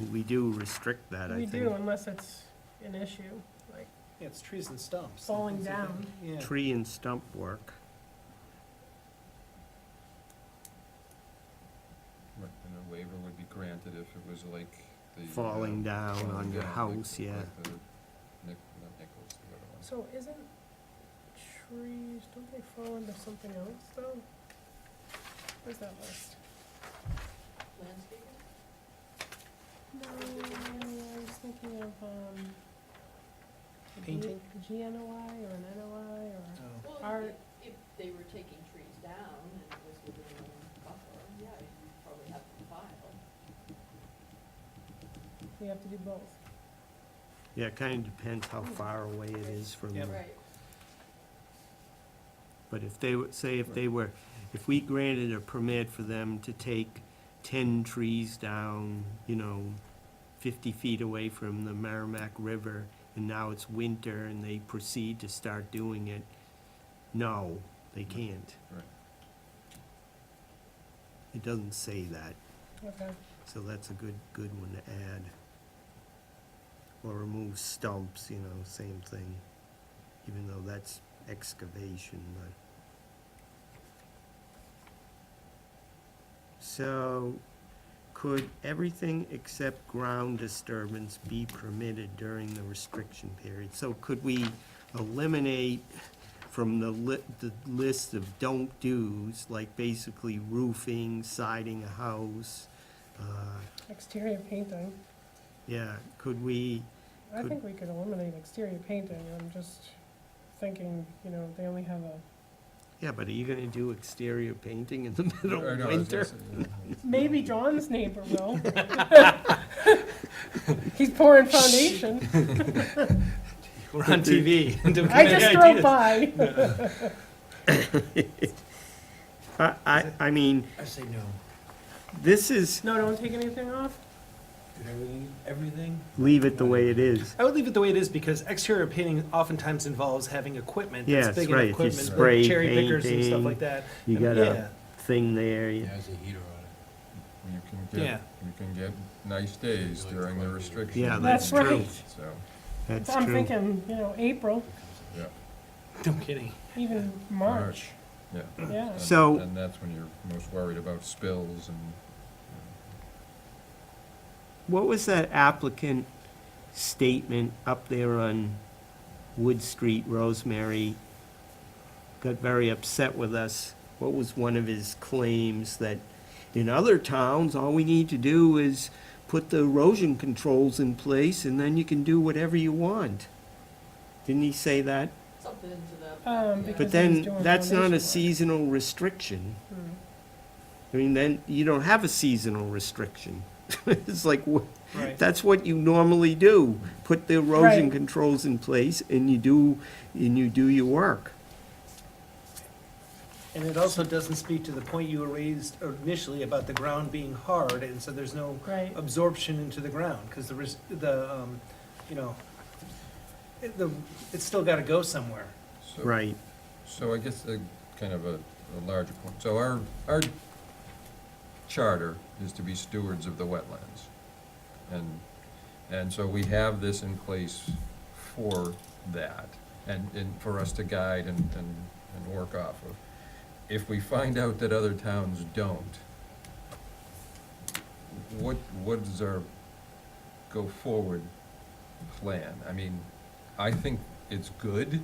S5: restrict that, I
S4: we
S5: think.
S4: do unless it's an issue, like
S1: Yeah, it's trees and stumps.
S4: falling
S1: Things like that.
S4: down.
S1: Yeah.
S5: Tree and stump work.
S2: Right, and a waiver would be granted if it was like the.
S5: Falling down on
S2: falling
S5: your
S2: down,
S5: house,
S2: like
S5: yeah.
S2: the not Nichols, the other one.
S4: So isn't trees, don't they fall into something else though? Where's that list?
S3: Landscaping?
S4: No, I was thinking of, a
S1: Painting?
S4: GNOI or an NOI or,
S1: Oh.
S3: Well,
S4: Art.
S3: if they were taking trees down and it was within a buffer, yeah, you'd probably have to file.
S4: we have to do both.
S5: Yeah, it kind of depends how far away it is from,
S1: Yep.
S3: Right.
S5: But if they, say if they were, if we granted a permit for them to take 10 trees down, 50 feet away from the Merrimack River, and now it's winter and they proceed to start doing it, no, they can't.
S2: Right.
S5: It doesn't say that,
S4: Okay.
S5: so that's a good one to add. Or remove stumps, same thing, even though that's excavation, but. So, could everything except ground disturbance be permitted during the restriction period? So could we eliminate from the list of don't do's, like basically roofing, siding a house?
S4: Exterior painting.
S5: Yeah, could we,
S4: I
S5: Could-
S4: think we could eliminate exterior painting. I'm just thinking, they only have a,
S5: yeah, but are you gonna do exterior painting in the middle
S2: I
S5: of
S2: know, I was gonna
S5: winter?
S2: say, yeah.
S4: maybe John's neighbor will. He's pouring foundation.
S1: We're on TV. Don't
S4: I
S1: get
S4: just
S1: any
S4: drove
S1: ideas.
S4: by.
S5: I mean,
S10: I say no.
S5: this is,
S4: No, don't take anything off?
S10: Did everything?
S5: leave it the way it is.
S1: I would leave it the way it is because exterior painting oftentimes involves having equipment
S5: Yes,
S1: that's big
S5: right,
S1: enough
S5: if you
S1: equipment,
S5: spray
S1: like cherry pickers and stuff
S5: painting,
S1: like that.
S5: You
S1: And
S5: got
S1: yeah,
S5: a thing there,
S10: Yeah, there's a heater on
S2: You
S1: Yeah.
S2: can get nice days during the restriction.
S5: Yeah,
S4: That's
S5: that's true.
S4: right.
S2: So,
S5: That's
S4: I'm
S5: true.
S4: thinking, April,
S2: yeah,
S1: no kidding.
S4: even March.
S2: yeah.
S4: Yeah.
S2: And-
S5: So-
S2: And that's when you're most worried about spills and,
S5: What was that applicant statement up there on Wood Street, Rosemary? Got very upset with us. What was one of his claims that in other towns, all we need to do is put the erosion controls in place and then you can do whatever you want? Didn't he say that?
S3: Something into that.
S4: Because
S5: But
S4: he's
S5: then,
S4: doing
S5: that's not
S4: foundation
S5: a
S4: work.
S5: seasonal restriction.
S4: Hmm.
S5: I mean, then you don't have a seasonal restriction. It's like,
S1: Right.
S5: that's what you normally do. Put the erosion
S4: Right.
S5: controls in place and you do your work.
S1: And it also doesn't speak to the point you raised initially about the ground being hard, and so there's no
S4: Right.
S1: absorption into the ground, because it's still gotta go somewhere.
S2: so.
S5: Right.
S2: So I guess kind of a larger point. So our charter is to be stewards of the wetlands. And so we have this in place for that, and for us to guide and work off of. If we find out that other towns don't, what is our go-forward plan? I mean, I think it's good.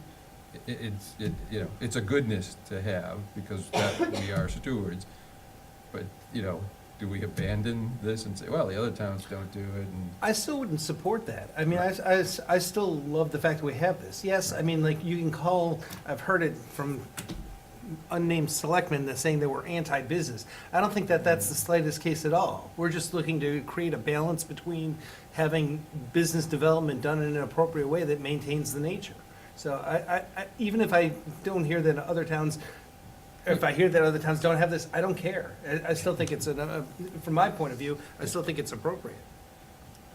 S2: It's a goodness to have, because that we are stewards. But, do we abandon this and say, well, the other towns don't do it, and,
S1: I still wouldn't support that. I mean, I still love the fact that we have this. Yes, I mean, like, you can call, I've heard it from unnamed selectmen that saying that we're anti-business. I don't think that that's the slightest case at all. We're just looking to create a balance between having business development done in an appropriate way that maintains the nature. So I even if I don't hear that other towns, if I hear that other towns don't have this, I don't care. I still think it's, from my point of view, I still think it's appropriate.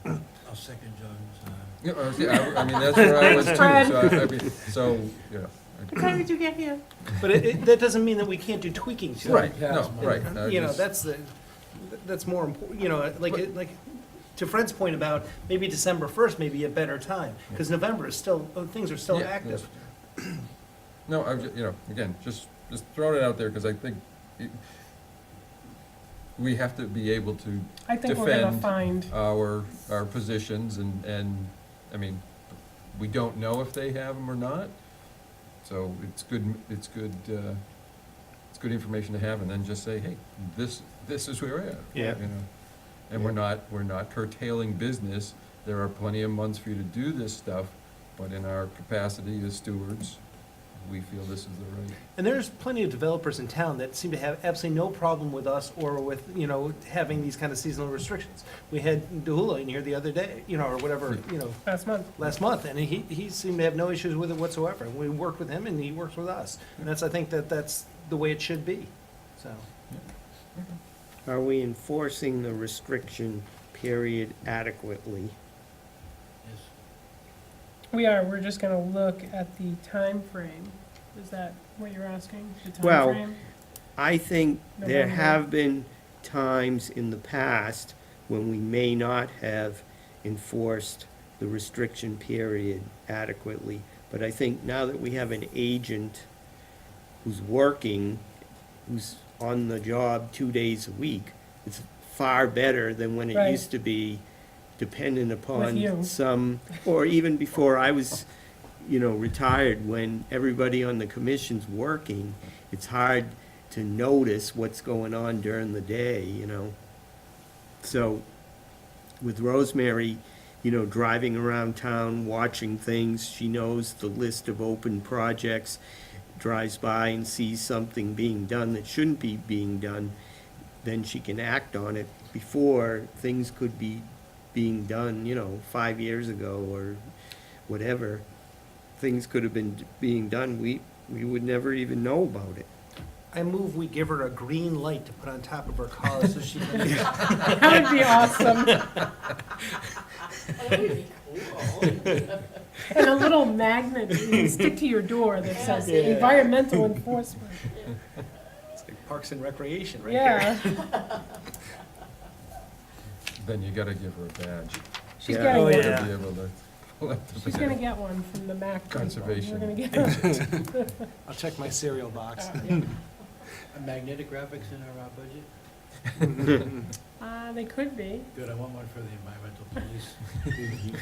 S10: I'll second John's,
S2: I mean, that's where I was too.
S4: Thanks,
S2: So,
S4: What time did you get here?
S1: But that doesn't mean that we can't do tweaking to it.
S2: Right, no, right. I
S1: You know,
S2: just-
S1: that's more important, like, to Fred's point about maybe December 1st may be a better time, because November is still, things are still
S2: Yeah,
S1: active.
S2: No, again, just throwing it out there, because I think we have to be able to
S4: I think we're gonna
S2: defend
S4: find,
S2: our positions, and, I mean, we don't know if they have them or not, so it's good information to have, and then just say, hey, this is where we're at.
S5: Yeah.
S2: And we're not curtailing business. There are plenty of months for you to do this stuff, but in our capacity as stewards, we feel this is the right.
S1: And there's plenty of developers in town that seem to have absolutely no problem with us or with, you know, having these kind of seasonal restrictions. We had DeHulu in here the other day, you know, or whatever, you know,
S4: Last month.
S1: last month, and he seemed to have no issues with it whatsoever. We worked with him and he works with us. And that's, I think that's the way it should be, so.
S5: Are we enforcing the restriction period adequately?
S10: Yes.
S4: We're just gonna look at the time frame. Is that what you're asking? The
S5: Well,
S4: timeframe?
S5: I think there
S4: November.
S5: have been times in the past when we may not have enforced the restriction period adequately. But I think now that we have an agent who's working, who's on the job 2 days a week, it's far better than when it
S4: Right.
S5: used to be dependent
S4: you.
S5: upon some, or even before I was, you know, retired, when everybody on the commission's working, it's hard to notice what's going on during the day, you know? So with Rosemary, you know, driving around town, watching things, she knows the list of open projects, drives by and sees something being done that shouldn't be being done, then she can act on it before things could be being done, you know, 5 years ago or whatever. Things could have been being done, we would never even know about it.
S1: I move we give her a green light to put on top of her car so she can.
S4: That would be awesome.
S3: Oh, that would be cool.
S4: And a little magnet you can stick to your door that says
S1: Yeah.
S4: environmental enforcement.
S1: It's like Parks and Recreation right here.
S4: Yeah,
S2: Then you gotta give her a badge.
S4: she's
S5: Yeah.
S4: getting
S1: Oh,
S4: one.
S1: yeah.
S2: To be able to collect the
S4: She's gonna get one from the Mac people.
S2: Conservation.
S4: We're gonna get
S1: I'll check my cereal box.
S10: Are magnetic graphics in our budget?
S4: They could be.
S10: Good, I want one for the environmental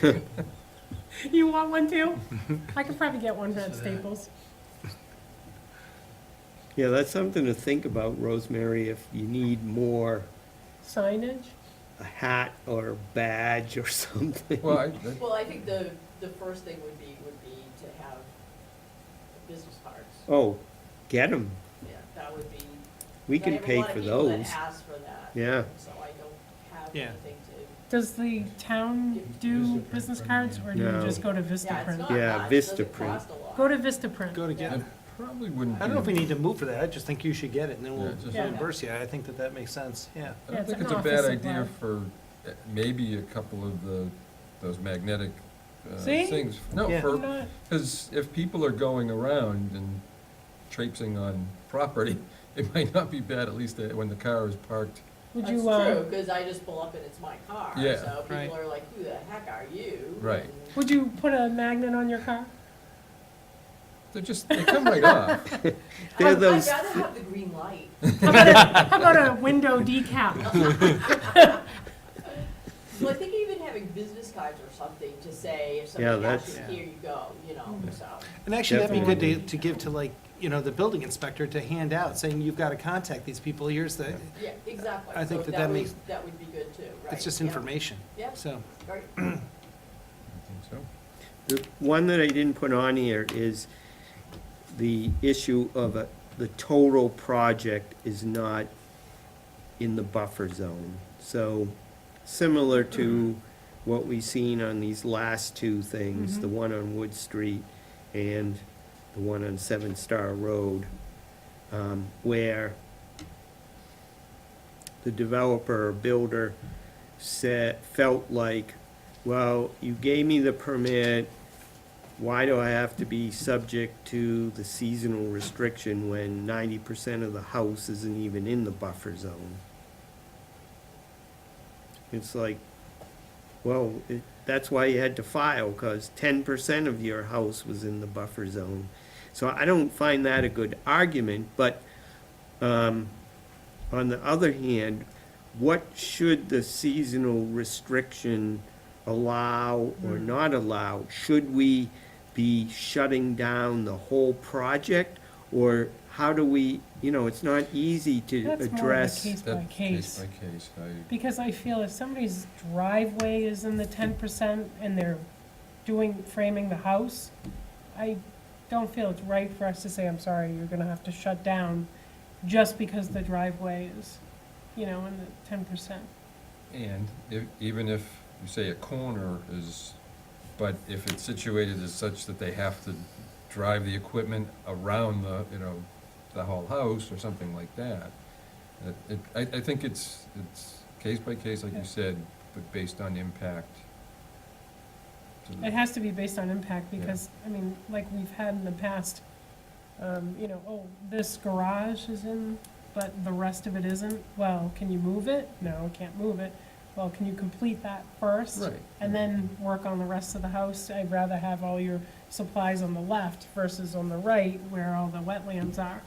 S10: police.
S4: You want one too? I could probably get one at
S10: So that-
S4: Staples.
S5: Yeah, that's something to think about, Rosemary, if you need more,
S4: Signage?
S5: a hat or a badge or something.
S2: Well,
S3: Well, I think the first thing would be to have business cards.
S5: Oh, get them.
S3: Yeah, that would be.
S5: We
S3: I
S5: can
S3: have a
S5: pay
S3: lot of
S5: for
S3: people that
S5: those.
S3: ask for that.
S5: Yeah.
S3: So I don't have
S1: Yeah.
S3: anything to.
S4: Does the town do business cards, or do you
S5: No.
S4: just go to
S3: Yeah, it's
S4: Vistaprint?
S3: not
S5: Yeah,
S3: much, it doesn't
S5: Vistaprint.
S3: cost a lot.
S4: Go to Vistaprint.
S1: Go to get,
S2: I probably wouldn't be.
S1: I don't know if we need to move for that, I just think you should get it, and then we'll
S2: Yeah, just-
S1: reimburse you, I think that makes sense, yeah.
S2: I
S4: Yeah,
S2: don't
S4: it's
S2: think
S4: an
S2: it's a
S4: office
S2: bad idea
S4: supply.
S2: for maybe a couple of those magnetic
S4: See?
S2: things. No,
S1: Yeah.
S4: I'm
S2: for,
S4: not-
S2: because if people are going around and traipsing on property, it might not be bad, at least when the car is parked.
S4: Would
S3: That's
S4: you,
S3: true, because I just pull up and it's my car.
S2: Yeah.
S3: So
S1: Right.
S3: people are like, who the heck are you?
S2: Right.
S3: And-
S4: would you put a magnet on your car?
S2: They come right off.
S5: They're
S3: I'd
S5: those,
S3: rather have the green light.
S4: How about a window decal?
S3: Well, I think even having business cards or something to say, if
S5: Yeah,
S3: somebody
S5: that's-
S3: asks you, here you go, you know, so.
S1: And actually, that'd be good
S5: Definitely.
S1: to give to like, you know, the building inspector to hand out, saying you've got to contact these people, here's the,
S3: Yeah, exactly.
S1: I think
S3: So
S1: that
S3: would-
S1: makes-
S3: That would be good too, right?
S1: it's just
S3: yeah.
S1: information,
S3: Yeah,
S1: so.
S3: right.
S2: I think so.
S5: the one that I didn't put on here is the issue of the total project is not in the buffer zone. So similar to what we've seen on these last two things, the one on Wood Street and the one on Seven Star Road, where the developer or builder felt like, well, you gave me the permit, why do I have to be subject to the seasonal restriction when 90% of the house isn't even in the buffer zone? It's like, well, that's why you had to file, because 10% of your house was in the buffer zone. So I don't find that a good argument, but on the other hand, what should the seasonal restriction allow or not allow? Should we be shutting down the whole project? Or how do we, you know, it's not easy to
S4: That's more of a
S5: address.
S4: case by
S2: That's
S4: case.
S2: Case by case.
S4: Because I feel if somebody's driveway is in the 10% and they're framing the house, I don't feel it's right for us to say, I'm sorry, you're gonna have to shut down just because the driveway is, in the 10%.
S2: And even if you say a corner is, but if it's situated as such that they have to drive the equipment around the whole house or something like that, I think it's case by case, like you said, but based on impact. to the-
S4: It has to be based on impact, because, like we've had in the past, this garage is in, but the rest of it isn't. Well, can you move it? No, can't move it. Well, can you complete that first?
S2: Right.
S4: And then work on the rest of the house? I'd rather have all your supplies on the left versus on the right where all the wetlands are.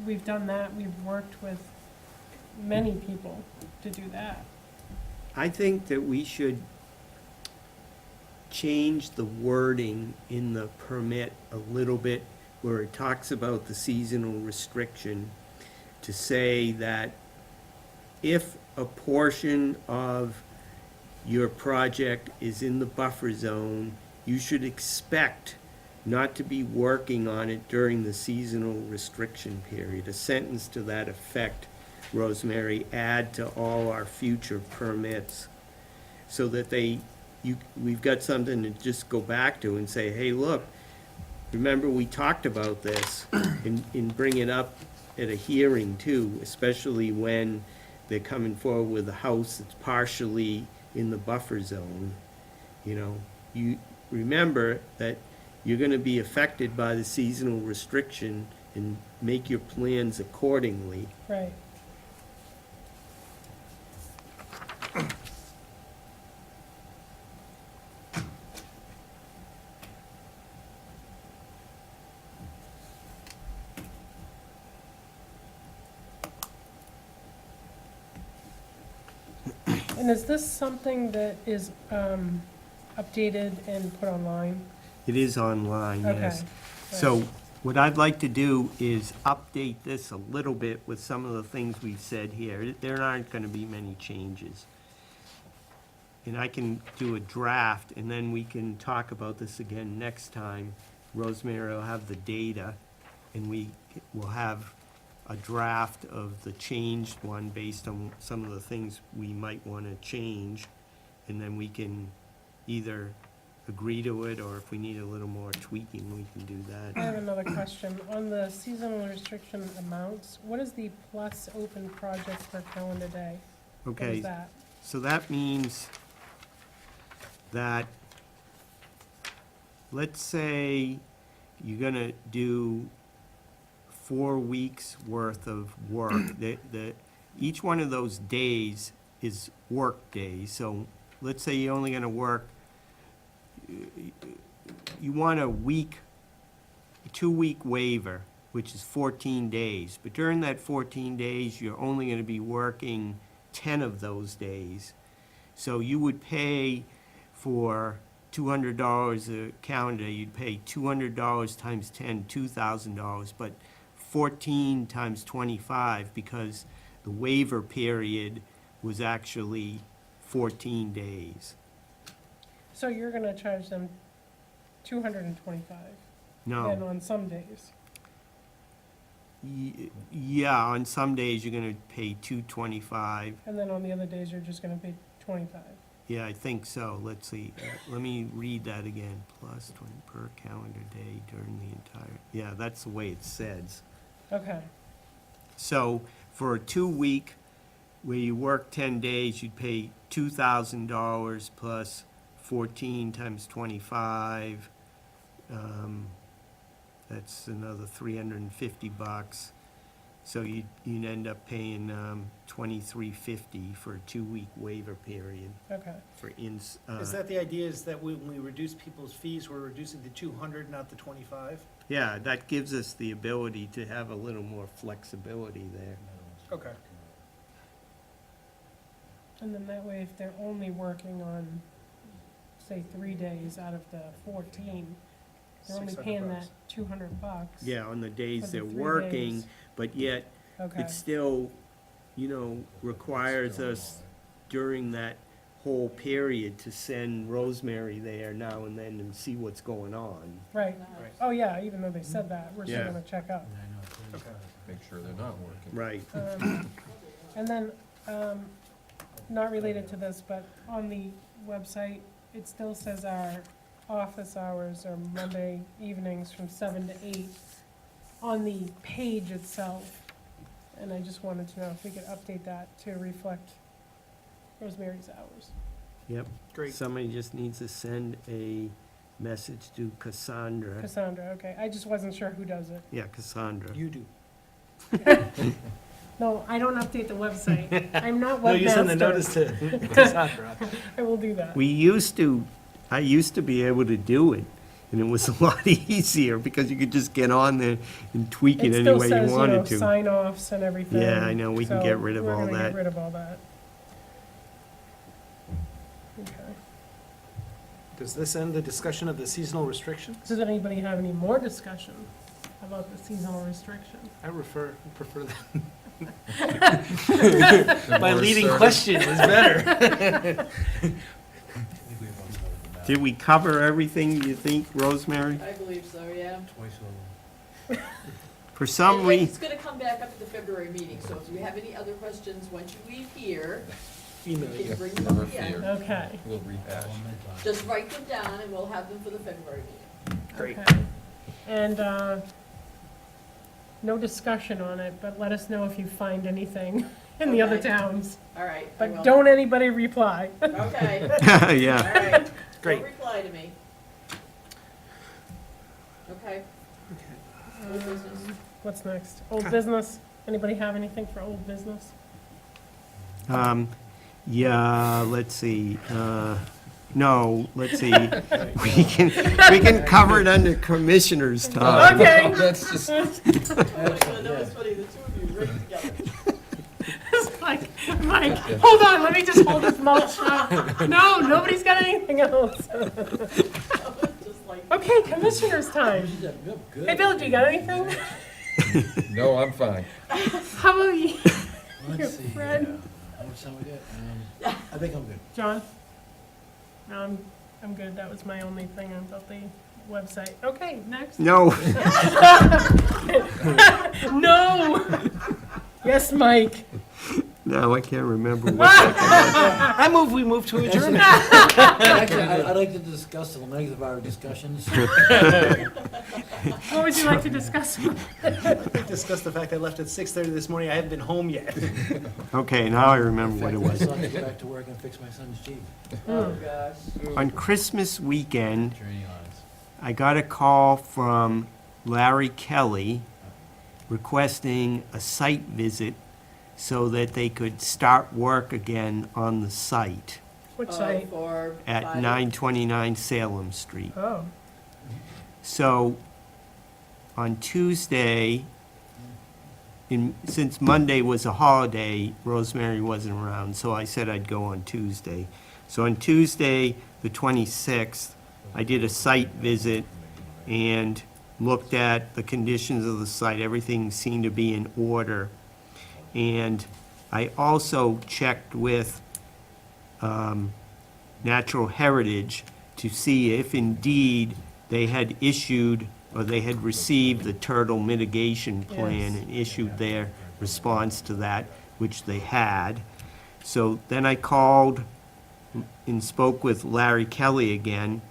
S4: We've done that. We've worked with many people to do that.
S5: I think that we should change the wording in the permit a little bit where it talks about the seasonal restriction to say that if a portion of your project is in the buffer zone, you should expect not to be working on it during the seasonal restriction period. A sentence to that effect, Rosemary, add to all our future permits so that we've got something to just go back to and say, hey, look, remember we talked about this, and bring it up at a hearing too, especially when they're coming forward with a house that's partially in the buffer zone. You remember that you're gonna be affected by the seasonal restriction and make your plans accordingly.
S4: Right. And is this something that is updated and put online?
S5: It is online, yes.
S4: Okay.
S5: So what I'd like to do is update this a little bit with some of the things we've said here. There aren't gonna be many changes. And I can do a draft, and then we can talk about this again next time. Rosemary will have the data, and we will have a draft of the changed one based on some of the things we might wanna change. And then we can either agree to it, or if we need a little more tweaking, we can do
S4: I have
S5: that.
S4: another question. On the seasonal restriction amounts, what is the plus open project per calendar day? What
S5: Okay,
S4: is that?
S5: so that means that, let's say you're gonna do 4 weeks' worth of work. Each one of those days is work days, so let's say you're only gonna work, you want a 2-week waiver, which is 14 days. But during that 14 days, you're only gonna be working 10 of those days. So you would pay for $200 a calendar, you'd pay $200 times 10, $2,000, but 14 times 25, because the waiver period was actually 14 days.
S4: So you're gonna charge them 225,
S5: No.
S4: and on some days?
S5: Yeah, on some days you're gonna pay $225.
S4: And then on the other days, you're just gonna pay 25?
S5: Yeah, I think so. Let's see. Let me read that again. Plus 20 per calendar day during the entire, yeah, that's the way it says.
S4: Okay,
S5: So for a 2-week, where you work 10 days, you'd pay $2,000 plus 14 times 25. That's another $350. So you'd end up paying $2,350 for a 2-week waiver period
S4: okay.
S5: for
S1: Is that the idea, is that when we reduce people's fees, we're reducing the 200, not the 25?
S5: Yeah, that gives us the ability to have a little more flexibility there.
S1: Okay.
S4: And then that way, if they're only working on, say, 3 days out of the 14, they're only paying that $200.
S5: Yeah, on the
S4: For
S5: days
S4: the
S5: they're
S4: 3
S5: working,
S4: days.
S5: but yet
S4: Okay,
S5: it still, requires us during that whole period to send Rosemary there now and then and see what's going on.
S4: Right.
S1: Right.
S4: Oh, yeah, even though they said that, we're still
S5: Yeah.
S4: gonna check out.
S10: And I know it's really
S1: Okay.
S10: fast.
S2: Make sure they're not working.
S5: Right.
S4: And then, not related to this, but on the website, it still says our office hours are Monday evenings from 7 to 8 on the page itself. And I just wanted to know if we could update that to reflect Rosemary's hours.
S5: Yep.
S1: Great.
S5: Somebody just needs to send a message to Cassandra.
S4: Cassandra, okay, I just wasn't sure who does it.
S5: Yeah, Cassandra.
S1: You do.
S4: No, I don't update the website. I'm not
S1: No, you send the notice
S4: webmaster.
S1: to Cassandra.
S4: I will do that.
S5: I used to be able to do it, and it was a lot easier because you could just get on there and tweak it any way you wanted
S4: It still says,
S5: to.
S4: sign-offs and everything.
S5: Yeah, I know, we can
S4: so
S5: get rid of all
S4: We're gonna
S5: that.
S4: get rid of all that. Okay.
S1: Does this end the discussion of the seasonal restriction?
S4: Does anybody have any more discussion about the seasonal restriction?
S1: I prefer that.
S2: The
S1: My
S2: more
S1: leading
S2: service-
S1: question is better.
S10: I think we've all covered the matter.
S5: Did we cover everything, you think, Rosemary?
S3: I believe so, yeah.
S10: Twice over.
S5: For some
S3: And
S5: reason,
S3: it's gonna come back up at the February meeting, so if you have any other questions, once you leave here,
S1: Email
S3: you
S1: you.
S3: can bring them
S2: Never
S3: up again.
S2: fear.
S4: Okay.
S2: We'll rehash.
S10: All meant on.
S3: Just write them down and we'll have them for the February meeting.
S1: Great.
S4: Okay. And, no discussion on it, but let us know if you find anything in the other
S3: Okay.
S4: towns.
S3: All right, I will.
S4: But don't anybody reply.
S3: Okay, all
S5: yeah.
S3: right.
S1: Great.
S3: Don't reply to me. Okay, old business.
S4: What's next? Old business? Anybody have anything for old business?
S5: Yeah, let's see, no, let's see. We can cover it under commissioners' time.
S4: Okay.
S2: That's just,
S3: Oh my God, that was funny, the two of you right together.
S4: It's like, Mike, hold on, let me just hold his mouth shut. No, nobody's got anything else.
S3: Just like,
S4: Okay, commissioner's time.
S10: She's a good.
S4: Hey, Bill, do you got anything?
S2: no, I'm fine.
S4: How about you,
S10: Let's see,
S4: Fred?
S10: how much time we got? I think I'm good.
S4: John? No, I'm good. That was my only thing about the website. Okay, next.
S5: No,
S4: No! Yes, Mike.
S5: no, I can't remember what.
S1: I we move to adjourn.
S10: Actually, I'd like to discuss the length of our discussions.
S4: What would you like to discuss?
S1: Discuss the fact I left at 6:30 this morning. I haven't been home yet.
S5: Okay, now I remember what it
S10: My
S5: was.
S10: son to go back to work and fix my son's Jeep.
S3: oh gosh.
S5: On Christmas weekend,
S10: Journey lines.
S5: I got a call from Larry Kelly requesting a site visit so that they could start work again on the site
S4: Which site?
S3: For
S5: at
S3: five-
S5: 929 Salem Street.
S4: Oh,
S5: So on Tuesday, since Monday was a holiday, Rosemary wasn't around, so I said I'd go on Tuesday. So on Tuesday, the 26th, I did a site visit and looked at the conditions of the site. Everything seemed to be in order. And I also checked with Natural Heritage to see if indeed they had issued or they had received the turtle mitigation plan
S4: Yes.
S5: and issued their response to that, which they had. So then I called and spoke with Larry Kelly again,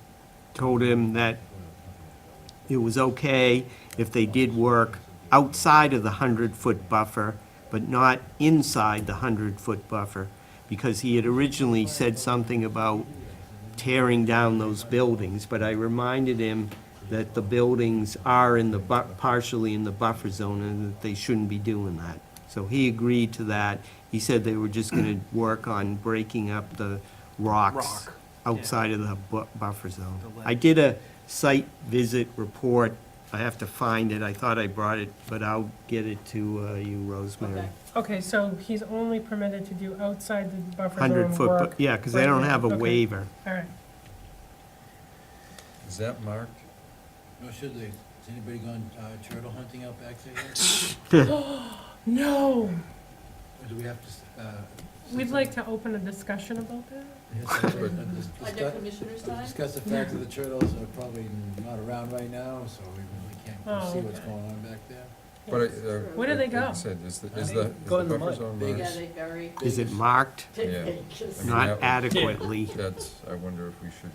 S5: told him that it was okay if they did work outside of the 100-foot buffer, but not inside the 100-foot buffer, because he had originally said something about tearing down those buildings, but I reminded him that the buildings are in the partially in the buffer zone and that they shouldn't be doing that. So he agreed to that. He said they were just gonna work on breaking up the rocks
S1: Rock,
S5: outside of the buffer zone.
S1: The ledge.
S5: I did a site visit report. I have to find it. I thought I brought it, but I'll get it to you, Rosemary.
S3: Okay.
S4: okay, so he's only permitted to do outside the buffer zone
S5: 100-foot,
S4: work.
S5: yeah, because they
S4: right
S5: don't
S4: now.
S5: have a
S4: Okay.
S5: waiver.
S4: All right.
S2: Is that marked?
S10: No, should they? Has anybody gone turtle hunting out back there yet?
S4: No,
S10: Do we have to,
S4: We'd like to open a discussion about that.
S3: Under commissioners' time?
S10: discuss the fact that the turtles are probably not around right now, so we really can't
S4: Oh,
S10: see what's
S4: okay.
S10: going on back there.
S2: But,
S4: Where do they
S2: like
S4: go?
S2: I said, is the
S1: Go in the
S2: buffer
S1: mud.
S2: zone
S10: Big.
S3: Yeah,
S2: marked?
S3: they very.
S5: Is it marked?
S2: Yeah. I mean,
S5: Not
S2: that would-
S5: adequately.
S2: That's, I wonder if we should,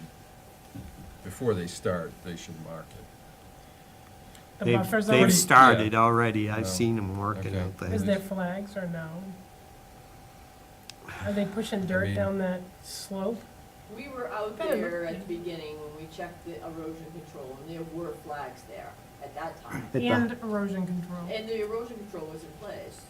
S2: before they start, they should mark it.
S4: The buffer zone,
S5: They've started
S2: Yeah.
S5: already. I've
S2: Oh,
S5: seen them working
S2: okay.
S5: out there.
S4: is there flags or no? Are they pushing dirt
S2: mean-
S4: down that slope?
S3: We were out
S4: Better
S3: there
S4: look.
S3: at the beginning when we checked the erosion control, and there were flags there at that time.
S5: At the-
S4: And erosion control,
S3: And the erosion control was in place.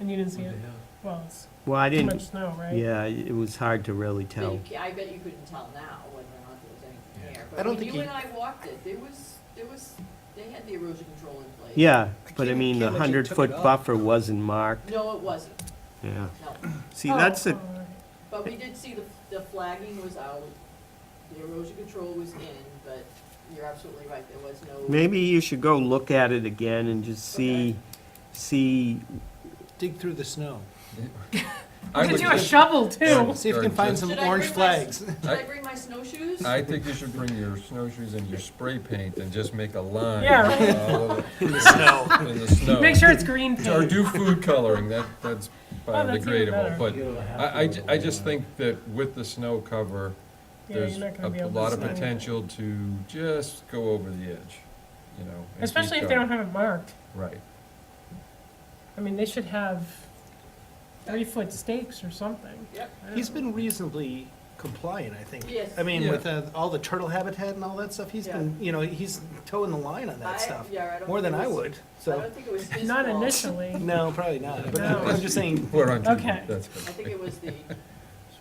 S4: and you didn't see
S10: What
S4: it?
S10: the hell?
S4: Well, it's
S5: Well, I
S4: too
S5: didn't,
S4: much snow, right?
S5: yeah, it was hard to really
S3: But
S5: tell.
S3: I bet you couldn't tell now whether or not there was anything
S10: Yeah.
S3: there.
S1: I
S3: But
S1: don't
S3: when
S1: think
S3: you
S1: you-
S3: and I walked it, there was, they had the erosion control in place.
S5: Yeah, but I
S1: can't-
S5: mean, the
S1: can't imagine you took it
S5: 100-foot
S1: off.
S5: buffer wasn't marked,
S3: No, it wasn't,
S5: yeah.
S3: no.
S5: See,
S4: Oh,
S5: that's a,
S4: all right.
S3: But we did see the flagging was out, the erosion control was in, but you're absolutely right, there was no.
S5: maybe you should go look at it again and just see,
S1: Dig through the snow.
S2: I
S4: We could
S2: would
S4: do a
S2: just-
S4: shovel too.
S1: See if you can find some
S3: Should I
S1: orange
S3: bring my-
S1: flags.
S3: Should I bring my snowshoes?
S2: I think you should bring your snowshoes and your spray paint and just make a line.
S4: Yeah.
S2: all over
S1: In the snow.
S2: in the snow.
S4: Make sure it's green
S2: Or
S4: paint.
S2: do food coloring, that's
S4: Oh, that's even better.
S2: biodegradable, but
S10: You don't have
S2: I
S10: to,
S2: I just think that with the snow cover,
S4: Yeah,
S2: there's
S4: you're not gonna be
S2: a
S4: able to
S2: lot of
S4: see.
S2: potential to just go over the edge, you know. and keep
S4: Especially if they
S2: going.
S4: don't have it marked.
S2: Right.
S4: I mean, they should have 3-foot stakes or something.
S3: Yep.
S4: I don't
S1: He's
S4: know.
S1: been reasonably compliant, I think.
S3: Yes.
S1: I mean,
S2: Yeah.
S1: with all the turtle habitat and all that stuff, he's been, you know, he's toeing the line on that stuff.
S3: Yeah, I don't
S1: More
S3: think
S1: than
S3: it
S1: I
S3: was-
S1: would,
S3: I
S1: so.
S3: don't think it was his
S4: Not
S3: fault.
S4: initially.
S1: No, probably not, but
S4: No.
S1: I'm just saying,
S2: We're on TV,
S4: Okay.
S2: that's
S3: I
S2: good.
S3: think it was the,
S10: So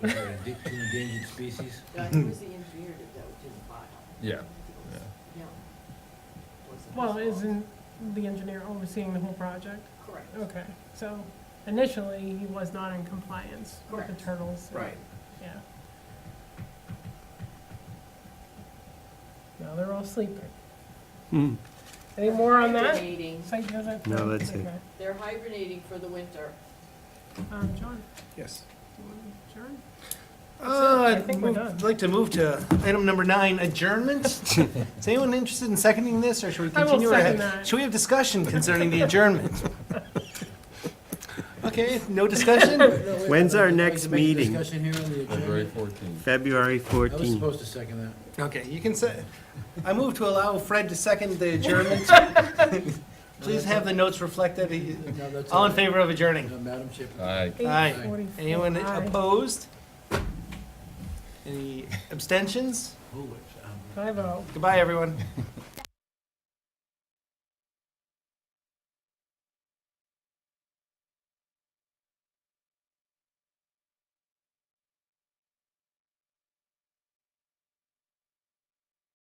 S10: we're gonna dig two endangered species?
S3: I think it was the engineer that didn't file.
S2: Yeah,
S3: I think it was- yeah. Wasn't his
S4: Well,
S3: fault.
S4: isn't the engineer overseeing the whole project?
S3: Correct.
S4: Okay, so initially, he was not in compliance with the
S3: Correct.
S4: turtles.
S1: right.
S4: Yeah. Now they're all sleeping.
S5: hmm,
S4: Any more on that?
S3: Hibernating.
S4: Site visit?
S5: No, that's it.
S4: Okay.
S3: They're hibernating for the winter.
S4: John,
S1: Yes.
S4: do you want to adjourn?
S1: I'd
S4: I think we're done.
S1: like to move to item number 9, adjournment. Is anyone interested in seconding this, or should we
S4: I will
S1: continue? or
S4: second
S1: have-
S4: that.
S1: Should we have discussion concerning the adjournment? Okay, no discussion?
S5: When's our
S10: I'd like
S5: next
S10: to make a
S5: meeting?
S10: discussion here on the
S2: February
S10: adjournment.
S2: 14th.
S5: February
S10: I was
S5: 14th.
S10: supposed to second that.
S1: Okay, you can say, I move to allow Fred to second the adjournment. Please have the notes reflect that.
S10: No, that's
S1: All in favor of adjourning?
S10: Madam Chair.
S2: Aye.
S1: Aye.
S4: 8:44.
S1: Anyone
S4: Aye.
S1: opposed? Any abstentions?
S10: Hold it.
S4: 5-0.
S1: Goodbye, everyone.